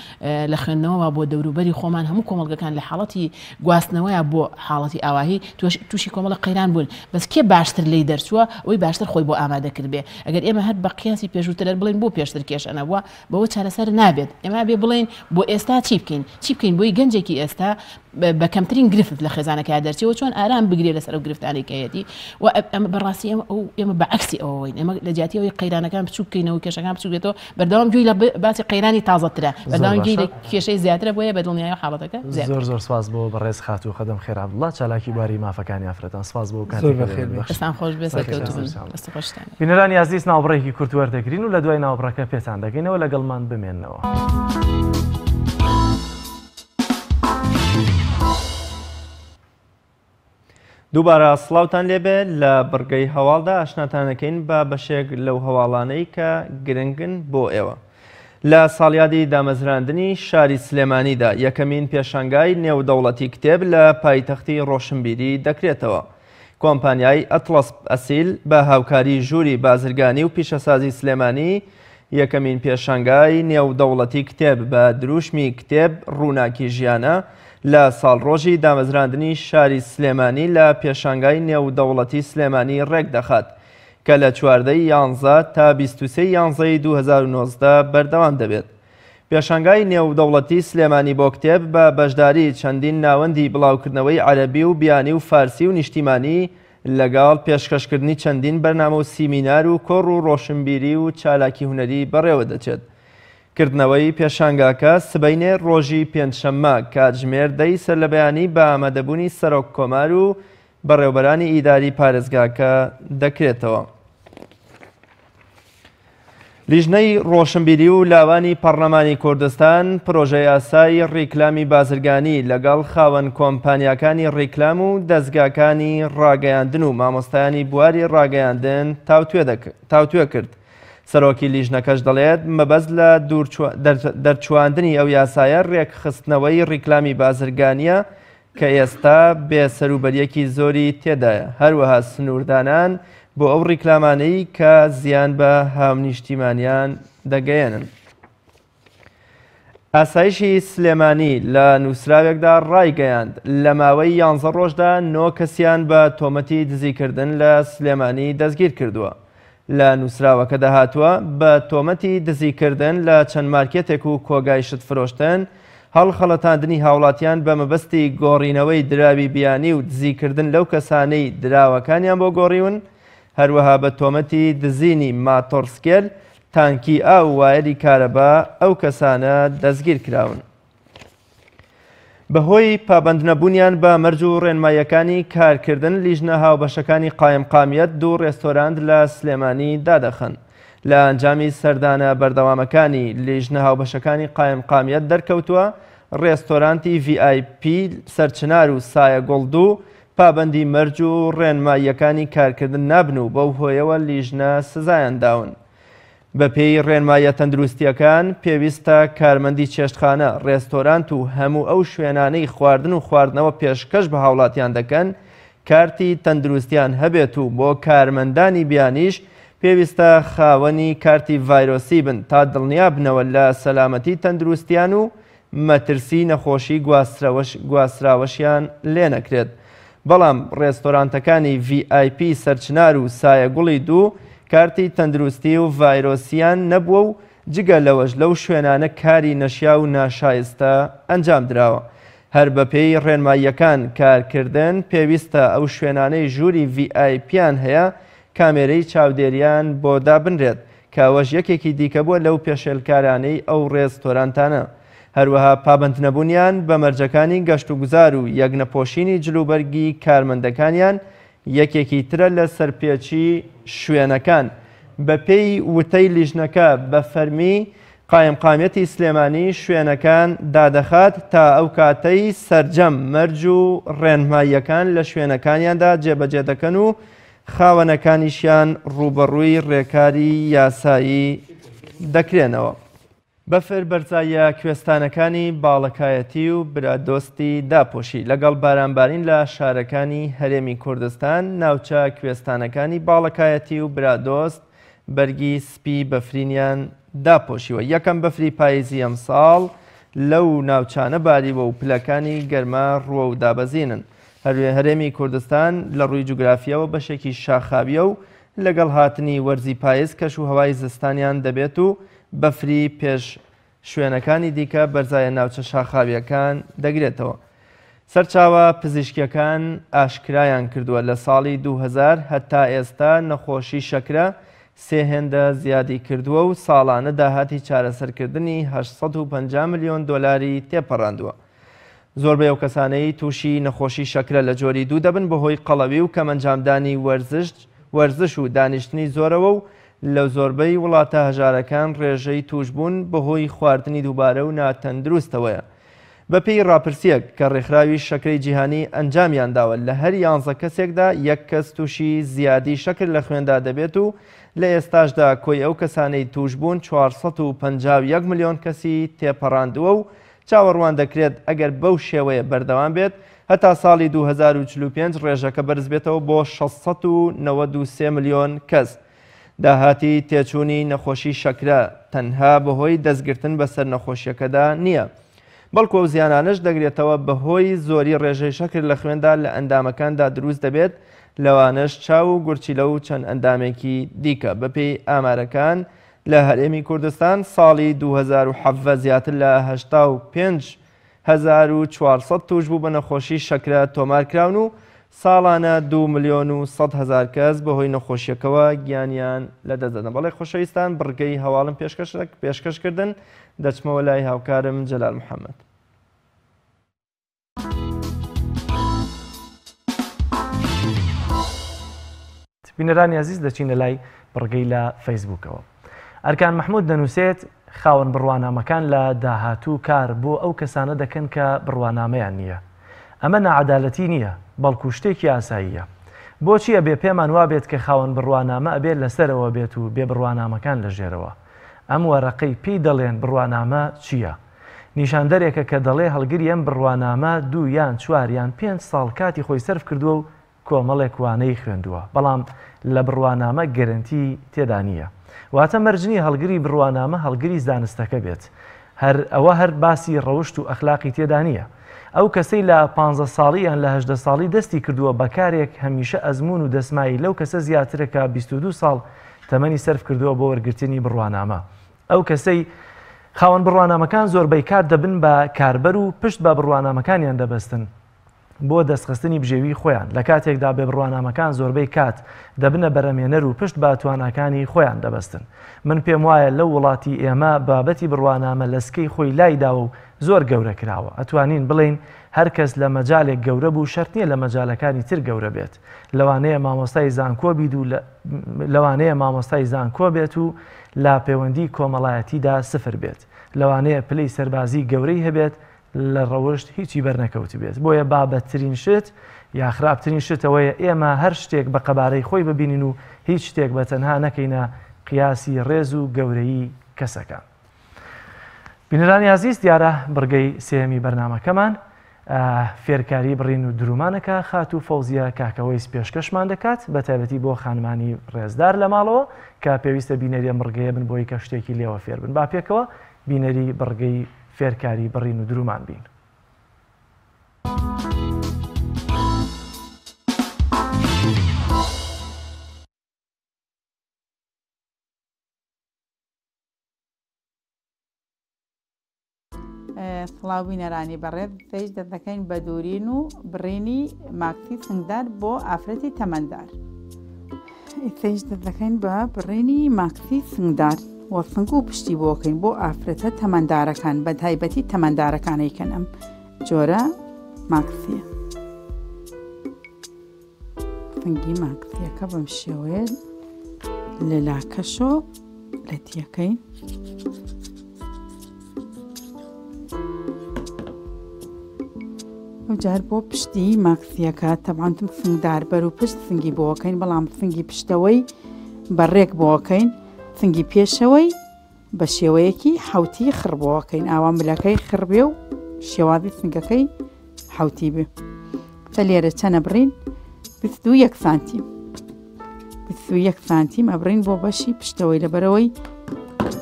لە خوێندنەوەەوە بۆ دەوروبەری خۆمان هەموو کۆمەڵگەکان لە حاڵەتی گواستنەوەیە بۆ حاڵەتی ئاواهی تووشی کۆمەڵە قەیران بوون بەس کێ باشتر لی دەرچووە ئەوی باشتر خۆی بۆ ئامادە کردبێ ئەگەر ئێمە هەر بە قیاسی پێشووتر بڵین بۆ پێشتر کێشەنەوە بەوە چارەسەر نابێت ئێمە بێ بڵین بۆ ئێستا چی بکەین بۆی گەنجێکی ئێستا بە کەمترین گرفت لە خێزانەکە دەرچەوە چۆن ئارام بگرێت لەسەر ئەو گرفتانێکەتی و ئەمە بەڕاستی ئێمە بەعکسی ئەوەین ئێمە لە جیاتیەوەی قەیرانەکان بچوو بکەینەوە کێشەکان بچووێتەوە بەردەوام گوێی لە باسی قەیرانی تازەترە بەردەوام گوێی لە کێشەی زیاترە بۆیە بە دڵنیایی حاڵەتەکە زۆر سپاس بۆ بەڕێز خاتوو خەدەم خێر عەبدوڵڵا چالاکی باری مافەکانی ئافرەتان سپاس بۆ کاتتان خۆش بێت بینەرانی عزیز ناوبڕێکی کورت وەردەگرین و لە دوای ناوبڕەکە پێتان دەگەینەوە لەگەڵمان بمێننەوە. دووبارە سڵاوتان لێبێت لە بڕگەی هەواڵدا ئاشناتانەکەین بە بەشێک لەو هەواڵانەی کە گرنگن بۆ ئێوە. لە ساڵیادی دامەزراندنی شاری سلێمانیدا یەکەمین پێشانگای نێودەوڵەتی کتێب لە پایتەختی ڕۆشنبیری دەکرێتەوە. کۆمپانیای ئەتڵەس ئەسیل بە هاوکاری ژووری بازرگانی و پیشەسازی سلێمانی یەکەمین پێشانگای نێودەوڵەتی کتێب بە دروشمی کتێب ڕووناکی ژیانە لە ساڵڕۆژی دامەزراندنی شاری سلێمانی لە پێشانگای نێودەوڵەتی سلێمانی ڕێک دەخات کە لە 14 تا 23 2019 بەردەوام دەبێت. پێشانگای نێودەوڵەتی سلێمانی بۆ کتێب بە بەشداری چەندین ناوەندی بڵاوکردنەوەی عەرەبی و بیانی و فارسی و نیشتیمانی لەگەڵ پێشکەشکردنی چەندین بەرنامە و سیمینار و کۆڕ و ڕۆشنبیری و چالاکی هونەری بەڕێوە دەچێت. کردنەوەی پێشانگاکە سبەینێ ڕۆژی پێنجشەممە کاتژمێر 10 سەرلەبەیانی بە ئامادەبوونی سەرۆک کۆمار و بەڕێوەبەرانی ئیداری پارێزگاکە دەکرێتەوە. لیژنەی ڕۆشنبیری و لاوانی پەرلەمانی کوردستان پرۆژەی یاسای ڕیکلامی بازرگانی لەگەڵ خاوەن کۆمپانیاکانی ڕیکلام و دەستگاکانی ڕاگەیاندن و مامۆستایانی بواری ڕاگەیاندن تاوتوێ کرد. سەرۆکی لیژنەکەش دەڵێت مەبەست لە دەرچواندنی ئەو یاسایە ڕێکخستنەوەی ڕیکلامی بازرگانیە کە ئێستا بێسەروبەریەکی زۆری تێدایە، هەروەها سنووردانان بۆ ئەو ڕیکلامانەی کە زیان بە هاونیشتیمانیان دەگەیەنن. ئاسایشی سلێمانی لە نووسراوێکدا ڕایگەیاند لە ماوەی 11 ڕۆژدا 9 کەسیان بە تۆمەتی دزیکردن لە سلێمانی دەستگیر کردووە. لە نووسراوەکە دەهاتووە بە تۆمەتی دزیکردن لە چەند مارکێتێک و کۆگای شت فرۆشتن، هەڵخەڵەتاندنی هاوڵاتیان بە مەبەستی گۆڕینەوەی دراوی بیانی و دزیکردن لەو کەسانەی دراوەکانیان بۆ گۆڕیون، هەروەها بە تۆمەتی دزینی ماتۆرسکێل، تانکی ئاو و وایەری کارەبا ئەو کەسانە دەستگیر کراون. بەهۆی پابەندنەبوونیان بە مەرج و ڕێنماییەکانی کارکردن لیژنە هاوبەشەکانی قایمقامیەت 2 ڕێستۆرانت لە سلێمانی دادەخەن. لە ئەنجامی سەردانە بەردەوامەکانی لیژنە هاوبەشەکانی قایمقامیەت دەرکەوتووە ڕێستۆرانتی VIP سەرچنار و سایە گوڵد و پابەندی مەرج و ڕێنماییەکانی کارکردن نابن و بەو هۆیەوە لیژنە سزایان داون. بە پێی ڕێنمایە تەندروستیەکان پێویستە کارمەندی چێشتخانە، ڕێستۆرانت و هەموو ئەو شوێنانەی خواردن و خواردنەوە پێشکەش بە هاوڵاتیان دەکەن کارتی تەندروستیان هەبێت و بۆ کارمەندانی بیانیش پێویستە خاوەنی کارتی ڤایرۆسی بن تا دڵنیا بنەوە لە سەلامەتی تەندروستیان و مەترسی نەخۆشی گواستراوەشیان لێ نەکرێت. بەڵام ڕێستۆرانتەکانی VIP سەرچنار و سایە گوڵی 2 کارتی تەندروستی و ڤایرۆسیان نەبووە و جگە لەوەش لەو شوێنانە کاری نەشیا و ناشایستە ئەنجام درراوە. هەر بەپێی ڕێنماییەکان کارکردن پێویستە ئەو شوێنانەی ژووری VIPیان هەیە کامێرەی چاودێریان بۆ دابنرێت کەوەش یەکێکی دیکە بووە لەو پێشێلکارانەی ئەو ڕێستۆرانتانە. هەروەها پابند نەبوونیان بە مەرجەکانی گەشت و گوزار و یەکنەپۆشینی جلوبەرگی کارمەندەکانیان یەکێکی ترە لە سەرپێچی شوێنەکان. بەپێی وتەی لیژنەکە بە فەرمی قایمقامەتی سلێمانی شوێنەکان دادەخات تا ئەو کاتەی سەرجەم مەرج و ڕێنماییەکان لە شوێنەکانیاندا جێبەجێ دەکەن و خاوەنەکانیشیان ڕوبەڕووی ڕێکاری یاسایی دەکرێنەوە. بەفر بەرزایە کوێستانەکانی باڵەکایەتی و برادۆستی داپۆشی لەگەڵ بارانبارین لە شارەکانی هەرێمی کوردستان ناوچە کوێستانەکانی باڵەکایەتی و برادۆست بەرگی سپی بەفرینیان داپۆشیوە. یەکەم بەفری پاییزی ئەمساڵ لەو ناوچانە باریوە و پلەکانی گەرما ڕوە و دابەزینن. هەرێمی کوردستان لە ڕووی جوگرافیەوە بەشێکی شاخاویە و لەگەڵ هاتنی وەرزی پاییز کەش و هەوای زستانیان دەبێت و بەفری پێش شوێنەکانی دیکە بەرزایە ناوچە شاخاویەکان دەگرێتەوە. سەرچاوە پزیشکیەکان ئاشکرایان کردووە لە ساڵی 2000 هەتا ئێستا نەخۆشی شەکرە سێ هێندە زیادی کردووە و ساڵانە داهاتی چارەسەرکردنی 850 ملیۆن دۆلاری تێپەڕاندووە. زۆربەی ئەو کەسانەی تووشی نەخۆشی شەکرە لە جۆری دوو دەبن بەهۆی قەڵەوی و کەمەنجامدانی وەرزش و دانیشتنی زۆرەوە و لە زۆربەی وڵاتە هەژارەکان ڕێژەی توشبوون بەهۆی خواردنی دووبارە و ناتەندروستەوەیە. بەپێی ڕاپرسیەک کە ڕێکخراوی شەکرەی جیهانی ئەنجامیان داوە لە هەر 11 کەسێکدا یەک کەس تووشی زیادی شەکر لە خوێندا دەبێت و لە ئێستاشدا کۆی ئەو کەسانەی توشبوون 451 ملیۆن کەسی تێپەڕاندووە و چاوەڕوان دەکرێت ئەگەر بەو شێوەیە بەردەوام بێت هەتا ساڵی 2045 ڕێژەکە بەرز بێتەوە بۆ 693 ملیۆن کەس. داهاتی تێچوونی نەخۆشی شەکرە تەنها بەهۆی دەستگرتن بەسەر نەخۆشیەکەدا نییە، بەڵکو ئەو زیانانش دەگرێتەوە بەهۆی زۆری ڕێژەی شەکر لە خوێندا لە ئەندامەکاندا دروست دەبێت، لەوانش چاو و گورچیلە و چەند ئەندامێکی دیکە. بەپێی ئامارەکان لە هەرێمی کوردستان ساڵی 2007 زیاتر لە 85,400 توش بوو بە نەخۆشی شەکرە تۆمارکراون و ساڵانە 2 ملیۆن و 100,000 کەس بەهۆی نەخۆشیەکەوە گیانیان لەدەستدەدەن. بەڵێ خۆشەویستان بڕگەی هەواڵم پێشکەشکردن دەچمەوە لای هاوکارم جەلال محەممەد. بینەرانی عزیز دەچینە لای بڕگەی لە فەیسبووکەوە. ئەرکان محمود دەنووسێت خاوەن بڕوانامەکان لە داهاتوو کار بۆ ئەو کەسانە دەکەن کە بڕوانامەیان نییە. ئەمە نەعەدالەتی نییە، بەڵکو شتێکی ئاساییە. بۆچی ئەبێ پێمان وابێت کە خاوەن بڕوانامە ئەبێت لەسەرەوە بێت و بێ بڕوانامەکان لە ژێرەوە؟ ئەم وەرەقەی پێی دەڵێن بڕوانامە چییە؟ نیشاندەرێکە کە دەڵێ هەڵگری ئەم بڕوانامە 2 یان 4 یان 5 ساڵ کاتی خۆی سەرف کردووە و کۆمەڵێک وانەی خوێندووە، بەڵام لە بڕوانامە گەرنتی تێدا نییە. واتە مەرجنی هەڵگری بڕوانامە هەڵگری زانستەکە بێت. ئەوە هەر باسی ڕەوشت و ئەخلاقی تێدا نییە. ئەو کەسەی لە 15 ساڵی یان لە 18 ساڵی دەستی کردووە بەکارێک هەمیشە ئەزمون و دەسمایی لەو کەسە زیاترەکە 22 ساڵ تەمەنی سەرف کردووە بۆ وەرگرتنی بڕوانامە. ئەو کەسەی خاوەن بڕوانامەکان زۆربەی کار دەبن بە کاربەر و پشت بە بڕوانامەکانیان دەبەستن بۆ دەستخستنی بژێوی خۆیان. لە کاتێکدا بێ بڕوانامەکان زۆربەی کات دەبنە بەرەمێنەر و پشت بە تواناکانی خۆیان دەبەستن. من پێم وایە لەو وڵاتی ئێمە بابەتی بڕوانامە لەسکەی خۆی لایداوە و زۆر گەورە کراوە. ئەتوانین بڵین هەر کەس لە مەجالێک گەورە بوو شەرت نییە لە مەجالەکانی تر گەورە بێت. لەوانەیە مامۆستای زانکۆ بیت و لەوانەیە مامۆستای زانکۆ بێت و لا پەیوەندی کۆمەڵایەتیدا سفر بێت. لەوانەیە پلەی سەربازی گەورەی هەبێت لە ڕەوشت هیچی بەرنەکەوت بێت. بۆیە بابەتترین شت یا خراپترین شتەوەیە ئێمە هەر شتێک بە قەبارەی خۆی ببینین و هیچ شتێک بە تەنها نەکەینە قیاسی ڕێز و گەورەی کەسەکان. بینەرانی عزیز دیارە بڕگەی سێمی بەرنامەکەمان فێرکاری بڕین و درومانەکە خات و فەوزیە کاکەوەی پێشکەشمان دەکات بە تایبەتی بۆ خانمانی ڕێزدار لە ماڵەوە کە پێویستە بینەریە بڕگەیە بن بۆی کە شتێکی لێوە فێر بن. با پێکەوە بینەری بڕگەی فێرکاری بڕین و درومان بین. سڵاو بینەرانی بەڕێز سێژ دەکەین بە دوورین و بڕینی ماکسی سنگدار بۆ ئافرەتی تەمەندار. سێژ دەکەین بە بڕینی ماکسی سنگدار وە سنگ و پشتی بۆکەین بۆ ئافرەتە تەمەندارەکان بە تایبەتی تەمەندارەکانەیکەن ئەم جۆرە ماکسیە. سنگی ماکسیەکە بەم شێوەیە لە لاکەشۆ لە تیەکەین. جار بۆ پشتی ماکسیەکە تەبعاندم سنگدار بەر و پشت سنگی بۆکەین بەڵام سنگی پشتەوەی بەڕێک بۆکەین سنگی پێشەوەی بە شێوەیەکی حوتی خڕبەوەکەین ئاوا ملەکەی خڕبێ و شێوازی سنگەکەی حوتی بێ. تا لێرە چەنە بڕین 21 سانتیم 21 سانتیم ئەبڕین بۆ بەشی پشتەوەی لەبەرەوەی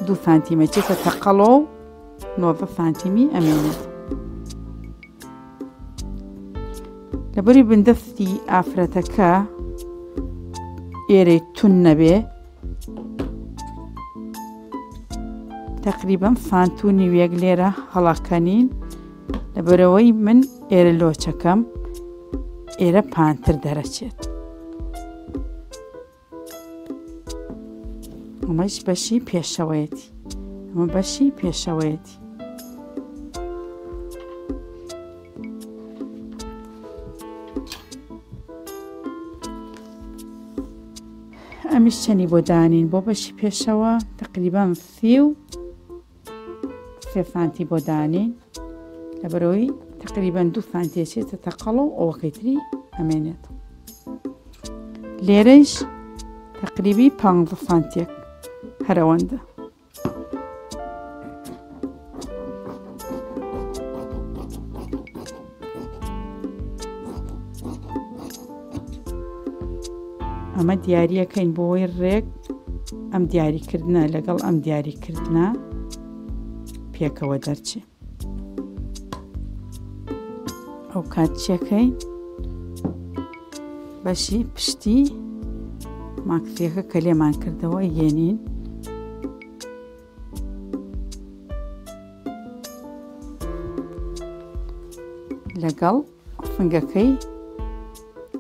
2 سانتیمە چێتە تەقەڵۆ و 90 سانتیمی ئەمێنێت. لەبەری بندەستی ئافرەتەکە ئێرەی تون نەبێ تقریبا سانت و نیوەک لێرە هەڵاکەنین لەبەرەوەی من ئێرە لۆچەکەم ئێرە پانتر دەرەچێت. ئەمەش بەشی پێشەوەیەتی ئەمە بەشی پێشەوەیەتی. ئەمیش چەنی بۆ دانین بۆ بەشی پێشەوە تقریبان 33 سانتی بۆ دانین لەبەرەوەی تقریبان 2 سانتیە چێتە تەقەڵ و ئەوەکەی تری ئەمێنێت. لێرەش تقریبی 15 سانتیەک هەرەوەندە. ئەمە دیاریەکەین بۆی ڕێک ئەم دیاریکردنە لەگەڵ ئەم دیاریکردە پێکەوە دەرچێ. ئەو کاتچەکەین بەشی پشتی ماکسیەکە کە لێمان کردەوە یێنین لەگەڵ فنگەکەی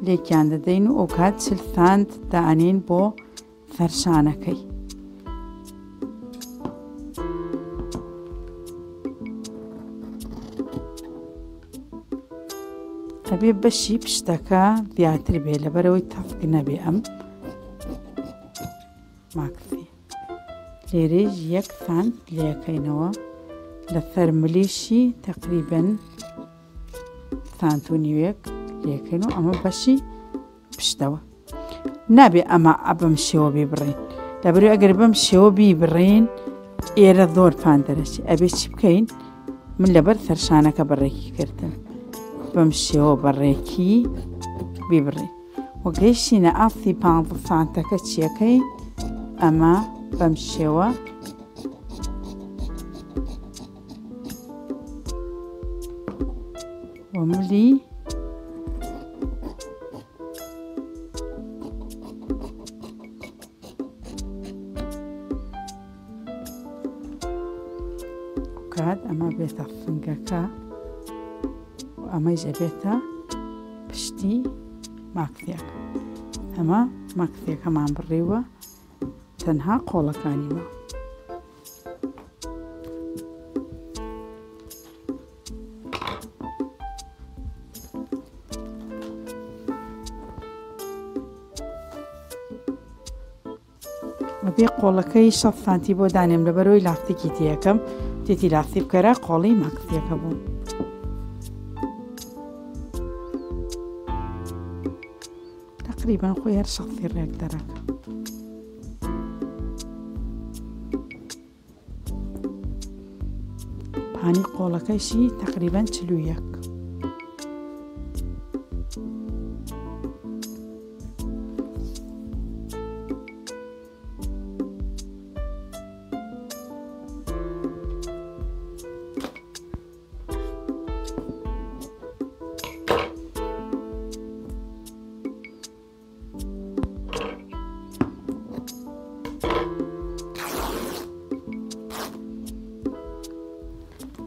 لێکیان دەدەین و ئەو کات 40 سانت دانین بۆ فەرشانەکەی. ئەبێ بەشی پشتەکە زیاتر بێ لەبەرەوەی تەفک نەبێ ئەم ماکسی. لێرەش 1 سانت لێەکەینەوە لەسەر ملیشی تقریبەن سانت و نیوەک لێکەین و ئەمە بەشی پشتەوە. نابێ ئەمە بەم شێوە بیبڕین لەبەرەوەی ئەگەر بەم شێوە بیبڕین ئێرە زۆر پان دەرەچێ. ئەبێ چی بکەین؟ من لەبەر سەرشانەکە بەڕێکی کردم بەم شێوە بەڕێکی بیبڕین و گەیشتینە ئاسی 15 سانتەکە چیەکەی ئەمە بەم شێوە وملی کات ئەمە بێتە فنگەکە و ئەمەش ئەبێتە پشتی ماکسیەکە. ئەمە ماکسیەکەمان بڕێوە تەنها قۆڵەکانیمە. بێ قۆڵەکەی 6 سانتی بۆ دانێم لەبەرەوەی لاستیکی تێیەکەم تێتی لاستی بکەرە قۆڵی ماکسیەکە بوو. تقریبان خۆی هەر شخصی ڕێک دەرەکە. پانی قۆڵەکەیشی تقریبان 41.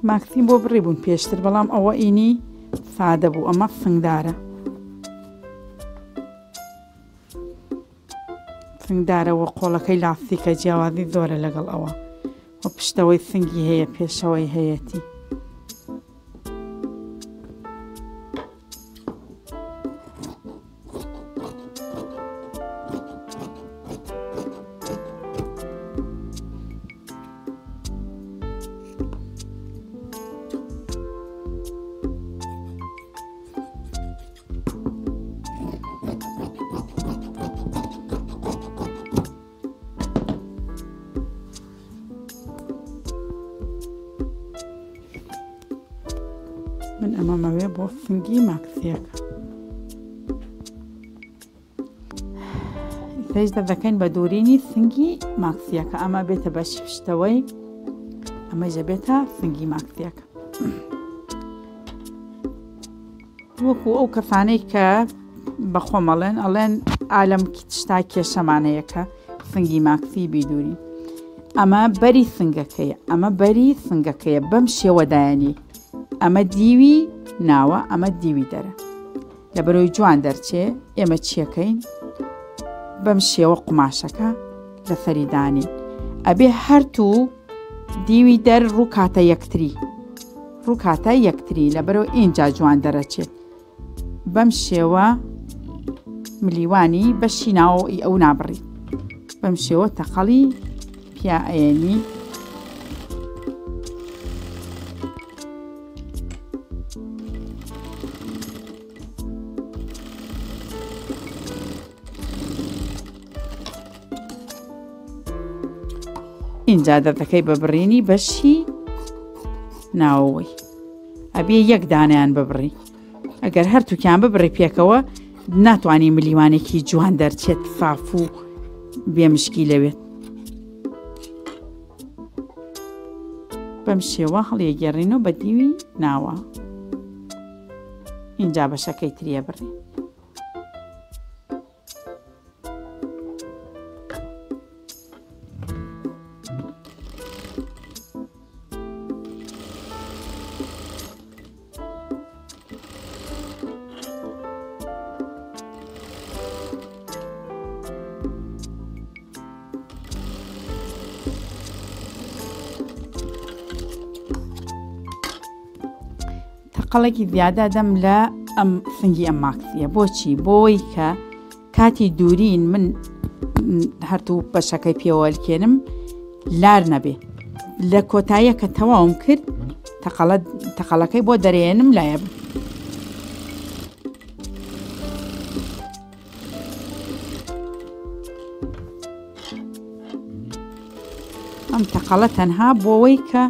ماکسی بۆ بڕی بوون پێشتر بەڵام ئەوە ئینی سادە بوو ئەمە فنگدارە فنگدارەوە قۆڵەکەی لاستیکە جیاوازی زۆرە لەگەڵ ئەوە و پشتەوەی سنگی هەیە پێشەوەی هەیەتی من ئەمەمەوێ بۆ فنگی ماکسیەکە پێشدا دەکەین بە دوورینی سنگی ماکسیەکە ئەمە بێتە بە شتەوەی ئەمەژە بێتە سنگی ماکسیەکە وەکو ئەو کەسانەی کە بەخۆمەڵێن ئەڵێن ئالەم شتا کێشەمانەیەکە سنگی ماکسی بیدوورین ئەمە بەری سنگەکەیە ئەمە بەری سنگەکەیە بەم شێوەدایانی ئەمە دیوی ناوە ئەمە دیوی دەرە لە بەرەوەی جوان دەرچێ ئێمە چیەکەین بەم شێوە قماشەکە لە سەریدانین ئەبێ هەرتوو دیوی دەر ڕووکاتە یەکتری لە بەرەوە ئینجا جوان دەرەچێت بەم شێوە ملیوانی بەشی ناوەی ئەو نابڕی بەم شێوە تەقەڵی پیاەیەنی اینجا دەردەکەی ببڕینی بەشی ناوەوەی ئەبێ یەک دانیان ببڕی ئەگەر هەرتووکیان ببڕی پێکەوە ناتوانانی ملیوانێکی جوان دەرچێت فاف و بێمشکی لەوێت بەم شێوە هەڵیەگەڕینەوە بە دیوی ناوە اینجا بەشەکەی تریە بڕی قەڵێکی زیادە دەم لە ئەم سنگی ئەم ماکسیە بۆچی بۆی کە کاتی دوورین من هەرتوو بەشەکەی پێوەلکێنم لار نەبێ لە کۆتاییە کە تەواوم کرد تەقەڵەکەی بۆ دەرێنم لایە ئەم تەقەڵە تەنها بۆەوەی کە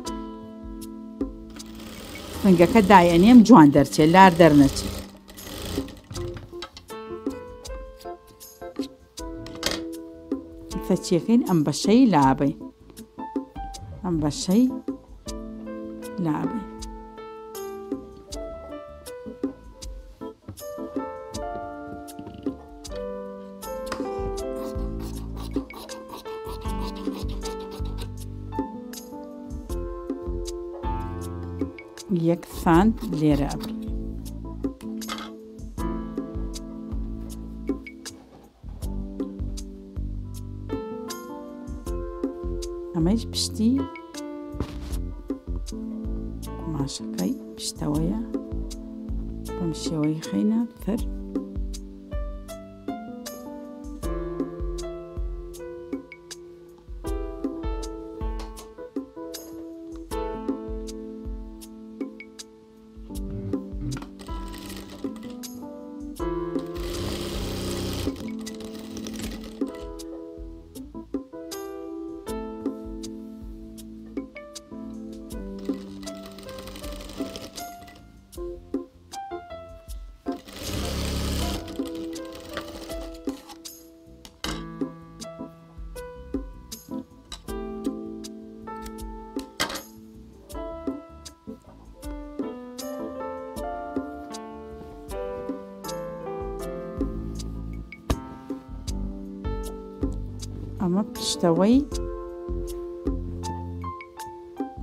سنگەکە دایەنێم جوان دەرچێت لار دەرنەچێت چیەکەین ئەم بەشەی لابین ئەم بەشەی لابین یەک سانت لێرە ئەبڕ ئەمەش پشتی قماشەکەی پشتەوەیە بەم شێوەی خەینە سەر ئەمە پشتەوەی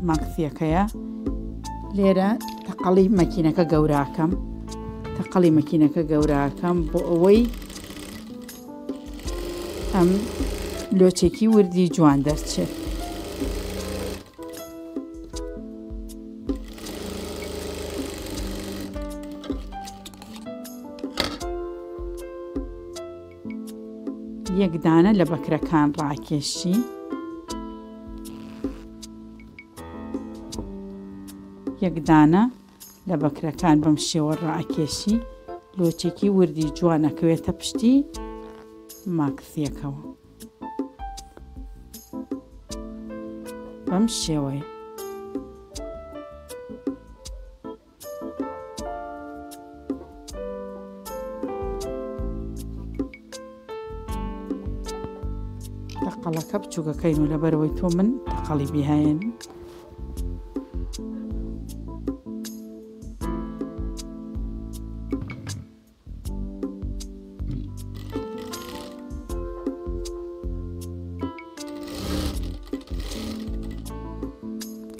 ماکسیەکەیە لێرە تەقەڵی مەکینەکە گەوراکەم تەقەڵی مەکینەکە گەوراکەم بۆ ئەوەی ئەم لۆچێکی وردی جوان دەرچێت. یەک دانە لە بەکرەکان ڕاکێشی یەک دانە لە بەکرەکان بەم شێوە ڕاکێشی لۆچێکی وردی جوانەکەوێتە پشتی ماکسیەکەوە بەم شێوەیە. تەقەڵەکە بچووکەکەین و لەبەرەوەی تۆ من تەقەڵی بیهێن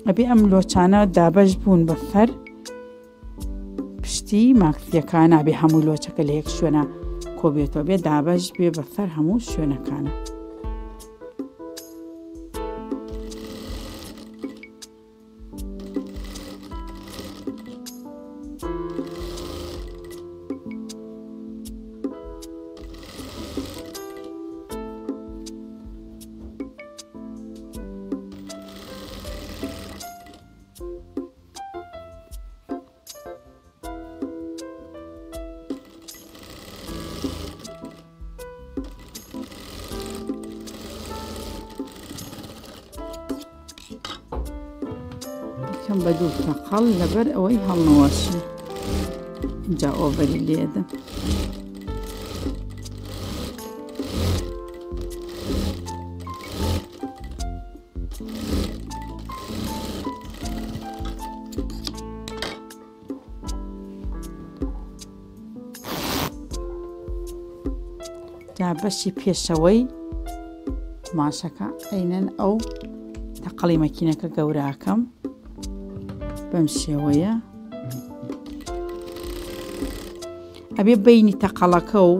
ئەبێ ئەم لۆچانە دابەش بوون بە فەر پشتی ماکسیەکان نابێ هەموو لۆچەکە لە یەک شوێنە کۆبێتەوە بێ دابەش بێ بە فەر هەموو شوێنەکانە. کەم بە دوو تەقەڵ لەبەر ئەوەی هەڵنەوەشی اینجا ئۆڤەری لێدەم. جا بەشی پێشەوەی ماشەکە ئەینەن ئەو تەقەڵی مەکینەکە گەوراکەم بەم شێوەیە ئەبێ بینی تەقەڵەکە و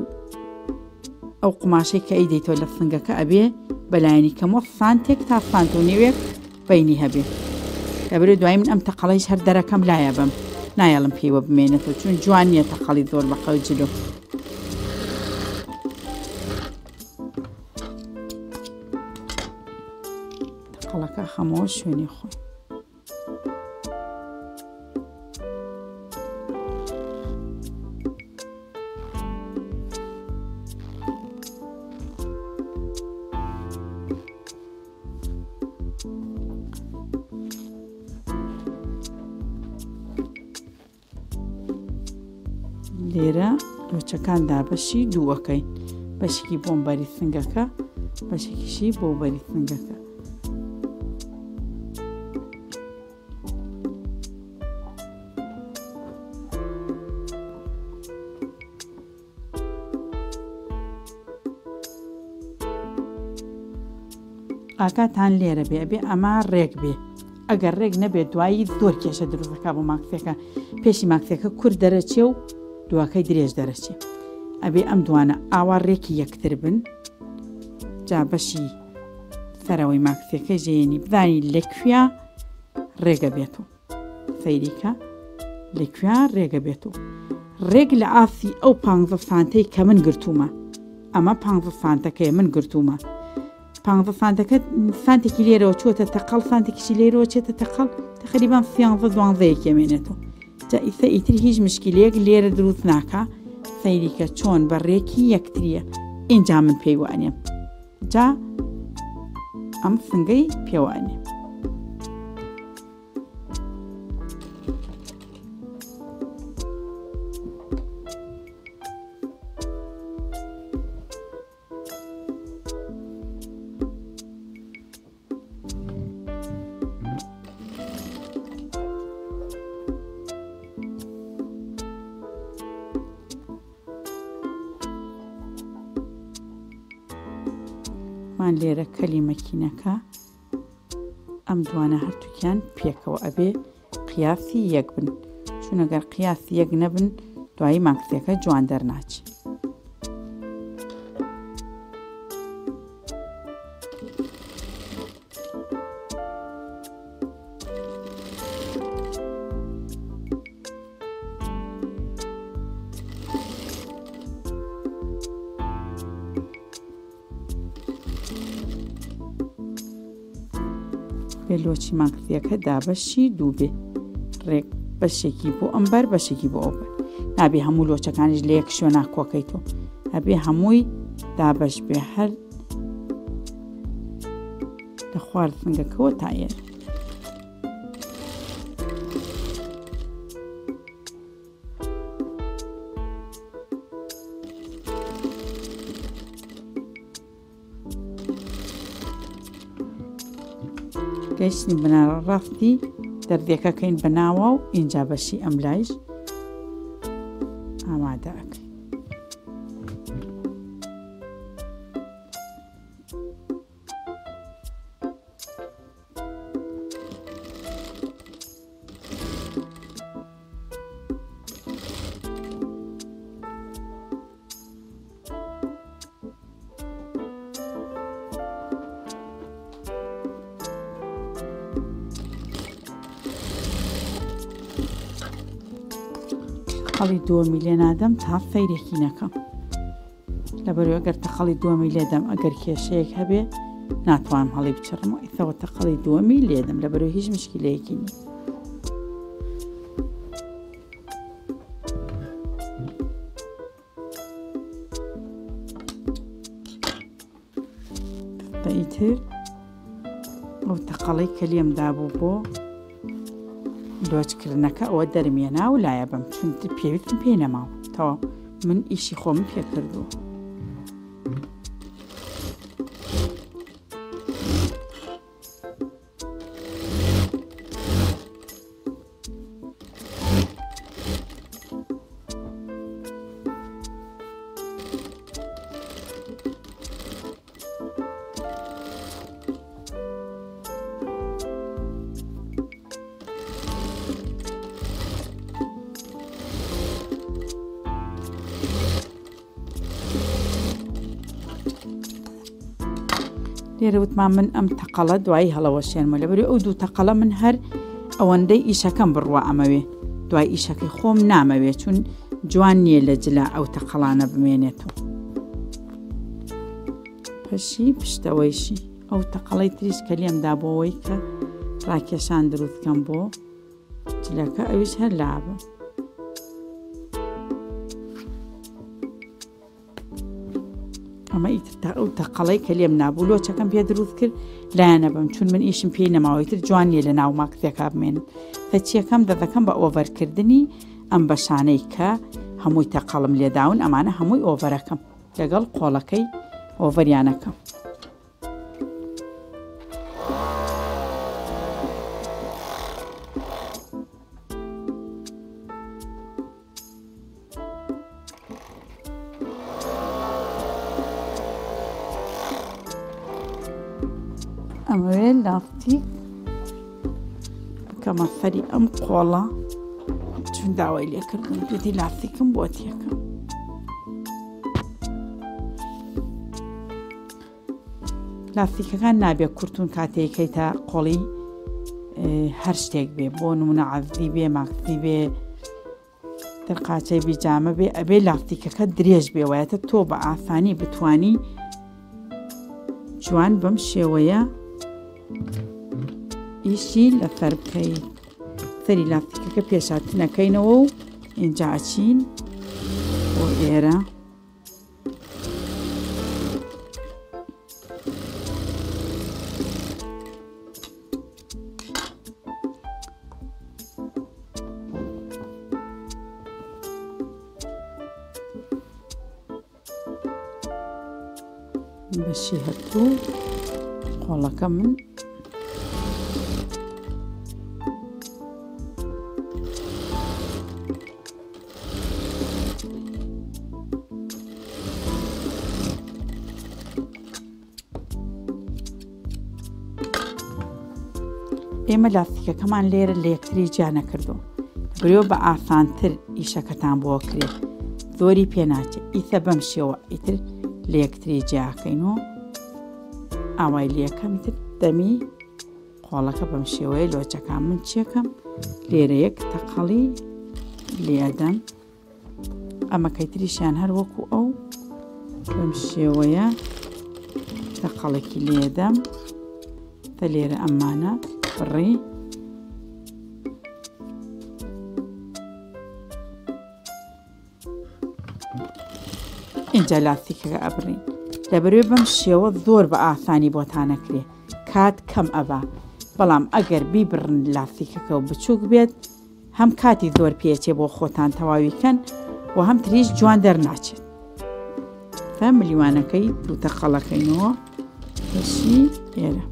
ئەو قماشەی کە ئەیدەیتەوە لە سنگەکە ئەبێ بەلایەنی کەمەوە سانتێک تا سانت و نێوێک بینی هەبێ لەبەرێ دوای من ئەم تەقەڵەیش هەر دەرەکەم لایە بم نایەڵم پێیوە بمێنێتەوە چون جوان نییە تەقەڵی زۆر بەقەو جلو. تەقەڵەکە هەموو شوێنی خۆی لێرە لۆچەکان دابەشی دووەکەین بەشێکی بۆم بەری سنگەکە بەشێکیشی بۆ بەری سنگەکە. ئاگاتان لێرە بێ ئەبێ ئەمە ڕێک بێ ئەگەر ڕێک نەبێت دوایی زۆر کێشە دروستەکە بۆ ماکسەکە پێشی ماکسەکە کورت دەرەچێ و دواکەی درێژ دەرەچێ ئەبێ ئەم دوانە ئاوا ڕێکی یەکتر بن. جا بەشی سەرەوەی ماکسەکە ژێنی بزانی لەکوێ ڕێگە بێت و سەیریکە لەکوێ ڕێگە بێت و ڕێک لە ئاسی ئەو 15 سانتەی کە من گرتومە ئەمە 15 سانتەکەی من گرتومە 15 سانتەکە سانتێکی لێرەوە چۆتە تەقەڵ سانتێکیشی لێرەوە چێتە تەقەڵ تقریبان 12 کێمێنێتەوە. جا ئیسە ئیتر هیچ مشکلەیەک لێرە دروست ناکە سەیریکە چۆن بە ڕێکی یەکتریە ئینجا من پێی وانێ جا ئەم سنگەی پێوانێ. مان لێرە کەلی مەکینەکە ئەم دوانە هەرتووکیان پێکەوە ئەبێ قیاسی یەک بن چونەگەر قیاسی یەک نەبن دوایی ماکسیەکە جوان دەرناچێ. بێلۆچی ماکسیەکە دابەشی دوو بێ ڕێک بەشێکی بۆ ئەمبەر بەشێکی بۆ ئەوبەر نابێ هەموو لۆچەکانیش لە یەک شوێنە کۆکەیتەوە ئەبێ هەمووی دابەش بێ هەر لە خوارد سنگەکەەوە تایە. گەیشتنی بنارە ڕاستی دەردێکەکەین بەناوە و ئینجا بەشی ئەم لایش ئامادەکەین. خەڵی دووەمی لێ نادەم تا سەیرێکی نەکەم لەبەرەوە ئەگەر تەخەڵی دووەمی لێدەم ئەگەر کێشەیەک هەبێ ناتوانم هەڵی بچڕمەوە ئیسەوە تەخەڵی دووەمی لێدەم لەبەرەوە هیچ مشکلەیەکی نییە. ئیتر ئەو تەقەڵەی کە لێم دابوو بۆ لۆچکردنەکە ئەوە دەرمێنا و لایە بم چونتر پێویستم پێ نەماوە تەواو من ئیشی خۆم پێ کردووە. لێرە وتمان من ئەم تەقەڵە دوایی هەڵەوە شێنمە لەبەری ئەو دوو تەقەڵە من هەر ئەوەندەی ئیشەکەم بڕوە ئەمەوێ دوای ئیشەکەی خۆم نامەوێ چون جوان نییە لە جلا ئەو تەقەڵانە بمێنێتەوە. پەشی پشتەوەیشی ئەو تەقەڵەی تریش کە لێمدا بۆەوەی کە ڕاکێشان دروستکەم بۆ جلەکە ئەویش هەر لابە. ئەمە ئیتر ئەو تەقەڵەی کە لێم نابوو لۆچەکەم پێ دروست کرد لایەنە بم چون من ئیشم پێی نەماوەیتر جوان نیە لە ناو ماکسێکا بمێنن فەچیەکەم دەدەکەم بە ئۆڤەرکردنی ئەم بەشانەی کە هەمووی تەقەڵم لێداون ئەمانە هەمووی ئۆڤەرەکەم لەگەڵ قۆڵەکەی ئۆڤەریانەکەم. ئەمەوێ لاستیک بکەمە سەری ئەم قۆڵە چون داوای لێکردن دوێتی لاستیکم بۆ تێکەم. لاستیکەکان نابێت کورتون کاتێکەکەی تا قۆڵی هەر شتێک بێ بۆ نمونە عەزی بێ ماکسی بێ دەرقاچەی بیجامە بێ ئەبێ لاستیکەکە درێژ بێ وایەتە تۆ بە ئاسانی بتوانی جوان بەم شێوەیە ئیشی لەسەر بکەیت. سەری لاستیکەکە پێشاتنەکەینەوە و ئینجا ئەچین بۆ ئێرە بەشی هەتوو قۆڵەکە من ئێمە لاستیکەکەمان لێرە لە یەکتری جا نەکردو برێو بە ئاسانتر ئیشەکەتان بۆ کرێت زۆری پێناچێت ئیسە بەم شێوە ئیتر لە یەکتری جاکەینەوە ئاوای لەکەمتر دەمی قۆڵەکە بەم شێوەیە لۆچەکان من چێکەم لێرە یەک تەقەڵی لێدەم ئەمە کەیتریشیان هەر وەکو ئەو بەم شێوەیە تەقەڵێکی لێدەم تە لێرە ئەمانە بڕی اینجا لاستیکەکە ئەبڕین لەبەروێ بەم شێوە زۆر بە ئاسانی بۆتانەکرێ کات کەم ئەبا بەڵام ئەگەر بیبڕن لاستیکەکە و بچووک بێت هەم کاتی زۆر پێچێ بۆ خۆتان تەواویکەن و هەم تریش جوان دەرناچێت تا ملیوانەکەی دووتە خەڵەکەینەوە بەشی ئێرە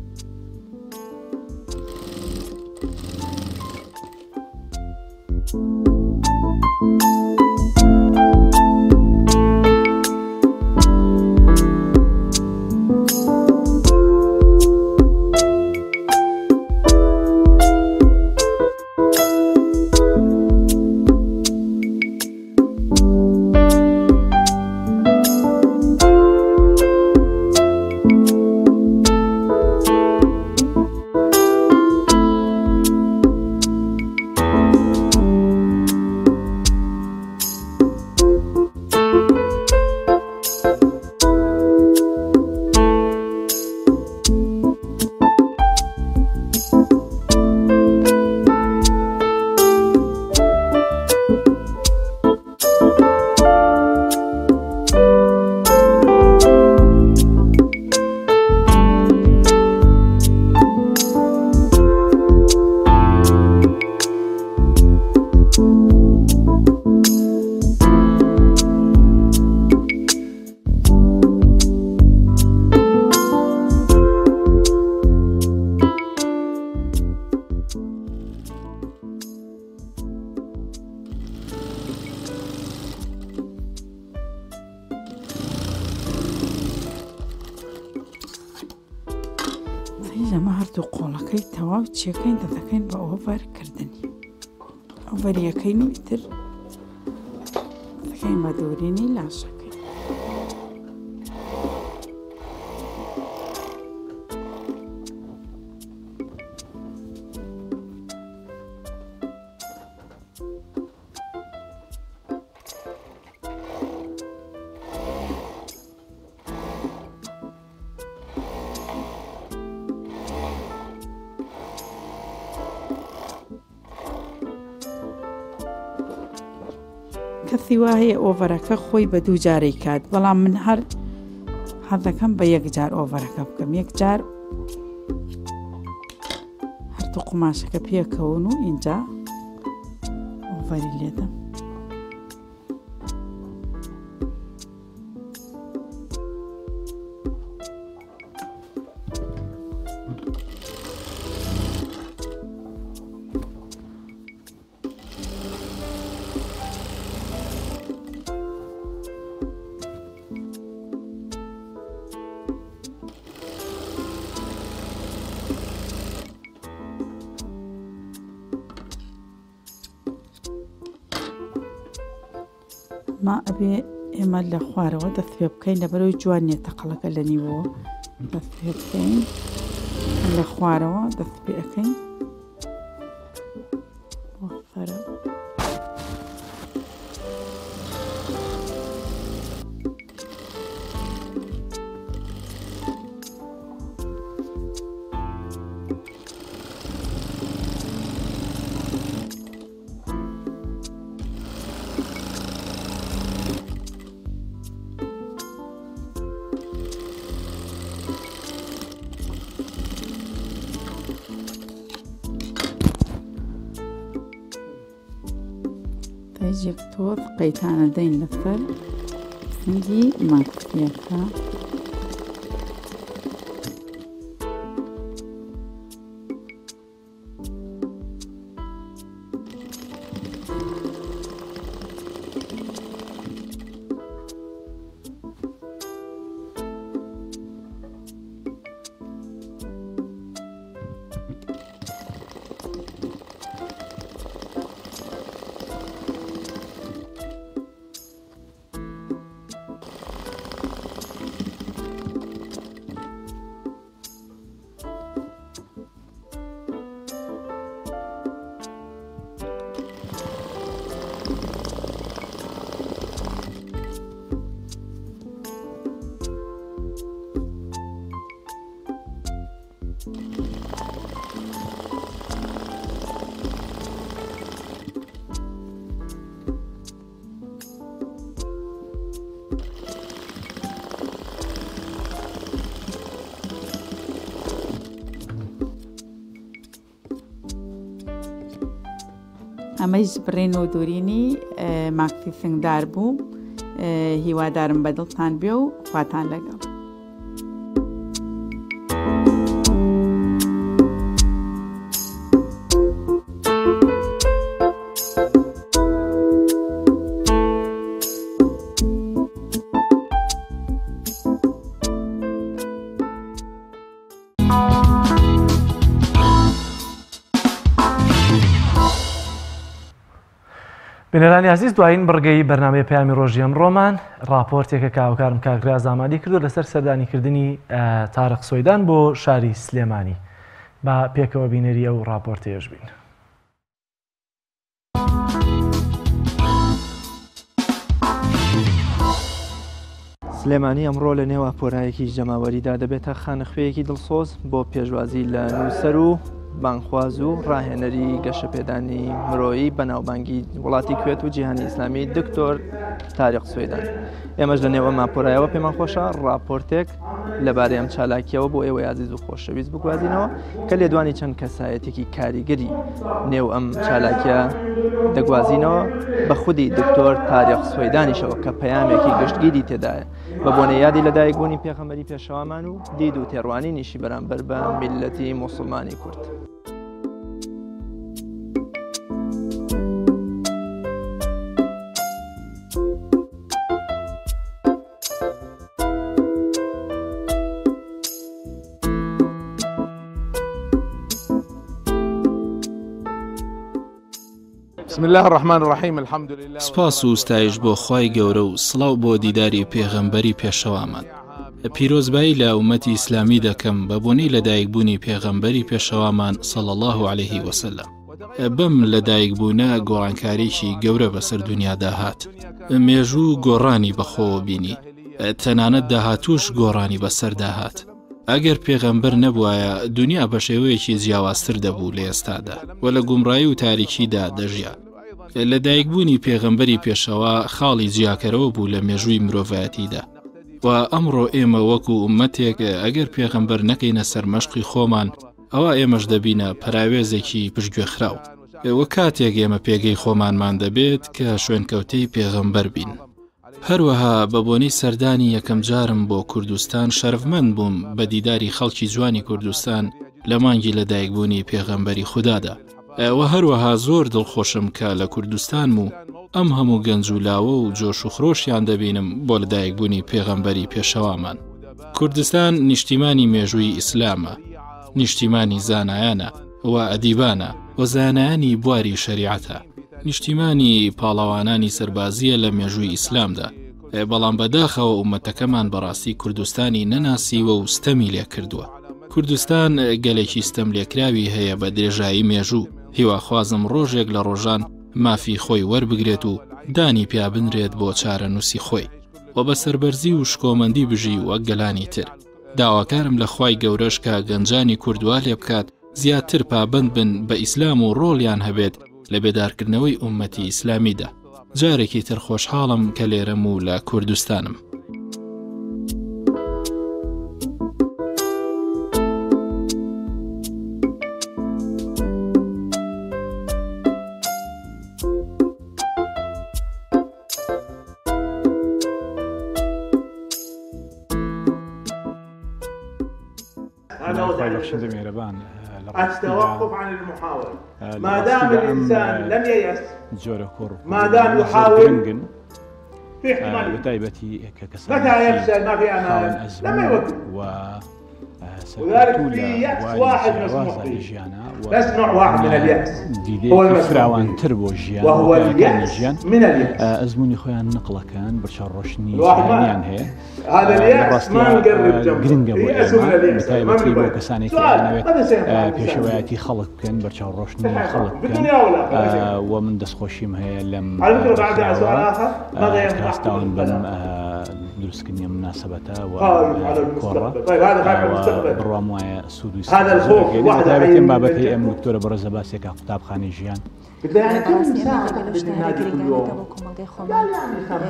ئەمە هەردوو قۆڵەکەی تەواو چیەکەین دەدەکەین بە ئۆڤەرکردنی ئۆڤەریەکەین و ئیتر دەکەین بە دوورینی لاشەکەی کەسی وا هەیە ئۆڤەرەکە خۆی بە دوو جارەی کات بەڵام من هەر حەزەکەم بە یەک جار ئۆڤەرەکە بکەم یەک جار هەردوو قماشەکە پێکەون و اینجا ئۆڤەری لێدەم ما ئەبێ ئێمە لە خوارەوە دەست پێ بکەین لەبەرەوەی جوان نیە تەقەڵەکە لە نیوەوە دەست پێ بکەین لە خوارەوە دەست پێ ئەەکەین وەختەرە یەک تۆز قەیتانە دەین لەسەر سنگی ماکسیەکە ئەمەش بڕین و دوورینی ماکتی سنگدار بوو هیوادارم بەدڵتان بێ و خواتان لەگەڵ. بینەرانی عزیز دوایین بڕگەی بەرنامەی پەیامی ڕۆژی ئەمڕۆمان راپۆرتێکە کاوکارم کاکراز ئامادەی کردو لەسەر سەردانیکردنی تارق سۆیدان بۆ شاری سلێمانی. با پێکەوە بینەری ئەو راپۆرتێش بین. سلێمانی ئەمڕۆ لە نێو پۆرایەکی جەماوەریدا دەبێتە خانەخوێیەکی دڵسۆز بۆ پێشوازی لە نووسەر و بانخواز و ڕاهێنەری گەشەپێدانی مرۆیی بەناوبانگی وڵاتی کوێت و جیهانی ئیسلامی دکتۆر تاریق سوێدان. ئێمەش لە نێوە ماپۆرایەوە پێمان خۆشە راپۆرتێک لەبارەی ئەم چالاکیەوە بۆ ئێوەی عزیز و خۆشەویست بگوازینەوە کە لێدوانی چەند کەسایەتێکی کاریگەری نێو ئەم چالاکیە دەگوازینەوە بە خودی دکتۆر تاریق سوێدانیشەوە کە پەیامێکی گشتگیری تێدایە بە بۆنە یادی لەدایکبوونی پێغەمبەری پێشەوامان و دید و تێڕوانینیشی بەرامبەر بە میلەتی موسڵمانی کورد. بسم الله الرحمن الرحيم الحمد لله. سپاس و ستایش بۆ خوای گەورە و سڵاو بۆ دیداری پێغەمبەری پێشەوامان. پیرۆزبایی لە ئومەتی ئیسلامی دەکەم بە بۆنەی لەدایکبوونی پێغەمبەری پێشەوامان صلی الله عليه وسلم. بەم لەدایکبوونە گۆڕانکاریی گەورە بەسەر دنیادا هات. مێژوو گۆڕانی بەخۆوە بینی، تەنانەت داهاتوش گۆڕانی بەسەردا هات. ئەگەر پێغەمبەر نەبوایە دنیا بە شێوەیەکی جیاوازتر دەبوو لە ئێستادا و لە گومڕایی و تاریکیدا دەژیا. لەدایکبوونی پێغەمبەری پێشەوا خاڵی جیاکەرەوە بوو لە مێژووی مرۆڤایەتیدا و ئەمڕۆ ئێمە وەکو ئومەتێک ئەگەر پێغەمبەر نەکەینە سەر مەشقی خۆمان ئەوە ئێمەش دەبینە پراوێزێکی پشتگوێخراو و کاتێک ئێمە پێگەی خۆمانمان دەبێت کە شوێنکەوتەی پێغەمبەر بین. هەروەها بە بۆنەی سەردانی یەکەم جارم بۆ کوردستان شەرفمەند بووم بە دیداری خەڵکی جوانی کوردستان لە مانگی لەدایکبوونی پێغەمبەری خوددادا و هەروەها زۆر دڵخۆشم کە لە کوردستانم و ئەم هەموو گەنج و لاوە و جۆش و خرۆشیان دەبینم بۆ لەدایکبوونی پێغەمبەری پێشەوامان. کوردستان نیشتیمانی مێژووی ئیسلامە، نیشتیمانی زانایانە و ئەدیبانە و زانایانی بواری شەریعەتە، نیشتیمانی پاڵەوانانی سەربازیە لە مێژووی ئیسلامدا. بەڵام بەداخەوە ئومەتەکەمان بەڕاستی کوردستانی نەناسیوە و ستەمی لێ کردووە. کوردستان گەلێکی ستەم لێکراوی هەیە بە درێژایی مێژوو. هیواخوازم ڕۆژێک لە ڕۆژان مافی خۆی وەربگرێت و دانی پیا بنرێت بۆ چارە نووسی خۆی و بە سەربەرزی و شکۆمەندی بژی وەک گەلانی تر. داواکارم لە خوای گەورەش کە گەنجانی کوردوا لێ بکات زیاتر پابند بن بە ئیسلام و ڕۆڵیان هەبێت لە بێدارکردنەوەی ئومەتی ئیسلامیدا. جارێکی تر خۆشحاڵم کە لێرەم و لە کوردستانم. التوقف عن المحاولة ما دام الإنسان لم ييأس ما دام يحاول في احتمال متى يفشل ما في أمان لما يوقف وذلك في يأس واحد مسموح به بس نوع واحد من اليأس هو المسموح وهو اليأس من اليأس أزموني خويا نقلة كان برشا روشني يعني هي هذا اليأس ما نقرب جنبه يأس من اليأس ما نقرب كساني أنا بيشوياتي خلق كان برشا روشني خلق كان ومن دس خوشيم هي لم على فكرة بعد سؤال آخر ماذا ينفع دروستکردنی مناسبەتە و کۆڕە بڕوام وایە سوود و تایبەتێن بابەتی ئەم دکتۆرە بەڕێزە باسێکە قوتابخانەی ژیان کۆمەڵگەی خۆمان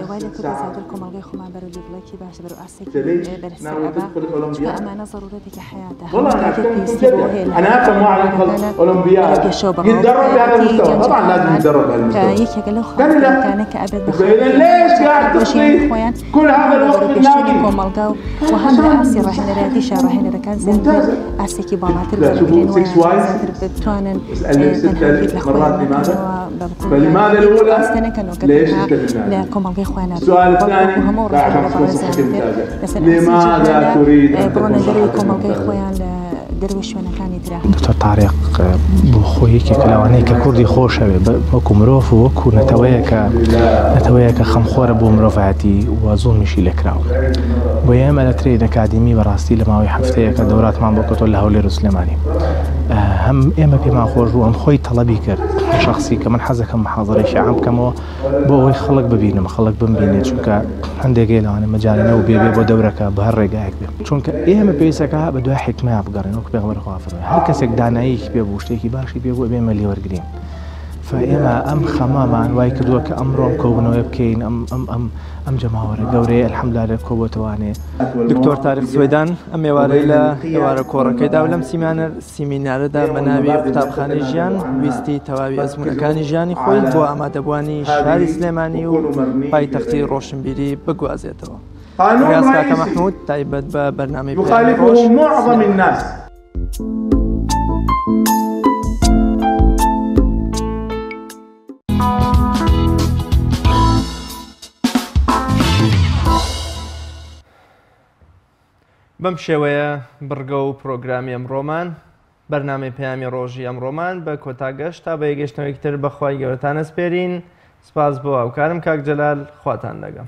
وای لە بەزادر کۆمەڵگەی خۆمان بەرەو لیبڵێکی باش بەرەو ئاسێکی بەرەسەر ئەبا چکە ئەمانە ضرورەتێکی حیاتە هەموو پێویستی بۆ هەیە لە پێشەوە بەڕۆ یەکێکە لەو خاڵەکانە کە ئەبێت بەژیانی خۆیان پێشێنی کۆمەڵگا و هەم لە ئاسی ڕاهێنەرەتی شارڕاهێنەرەکان زیاتر ئاسێکی باڵاتر بەرەبرێن و زیاتر بتوانن تەنهاوی لە خۆیان فلماذا الأولى؟ لا كومالغي خوينا السؤال الثاني لماذا تريد أن تكون كومالغي خوينا دکتۆر تاریق بۆ خۆیەکی کەلاوانەیە کە کوردی خۆشەوێ وەکو مرۆڤ و وەکو نەتەوەیەکە خەمخۆرە بۆ مرۆڤایەتی و زوڵمیشی لێکراوە بۆ ئێمە لە ترێن ئەکادیمی بەڕاستی لە ماوەی هەفتەیەکە دەوراتمان بۆ کەوتۆ لە هەولێر و سلێمانی هەم ئێمە پێمان خۆش بوو ئەم خۆی تەڵەبی کرد شخصی کە من حەزەکەم محاضرەیەکی عام بکەمەوە بۆ ئەوەی خەڵک ببینم خەڵک بمبینێت چونکە هەندێکی لەوانە مەجالێنە و بێبێ بۆ دەورەکە بە هەر ڕێگایەک بێ چونکە ئێمە پێویستەکە بە دوای حکمە بگەڕێن وەک پێغەمبەر خوا فەرمووی هەر کەسێک داناییەکی پێ بوو شتێکی باشی پێ بوو ئێمە لێوەرگرین فئێمە ئەم خەمامان وای کردووە کە ئەمڕۆم کۆبوونەوەی بکەین ئەم جەماوەرە گەورەیە ئەلحەمدولیلا لە کۆبووەتەوانێ دکتۆر تاریق سوێدان ئەم ئێوارەی لە ئێوارە کۆڕەکەیدا و لەم سیمینارەدا بە ناوی قوتابخانەی ژیان ویستی تەواوی ئەزمونەکانی ژیانی خۆی بۆ ئامادەبوانی شاری سلێمانی و پایتەختی ڕۆشنبیری بگوازێتەوە ڕاست کاکە مەحموود تایبەت بە بەرنامەی يخالفه معظم الناس بەم شێوەیە بڕگە و پرۆگرامی ئەمڕۆمان بەرنامەی پەیامی ڕۆژی ئەمڕۆمان بە کۆتاگەشت تا بە یەگەشتنەوەی تر بەخوای گەورەتان ئەسپێرین سپاس بۆ هاوکارم کاک جەلال خواتان لەگەڵ.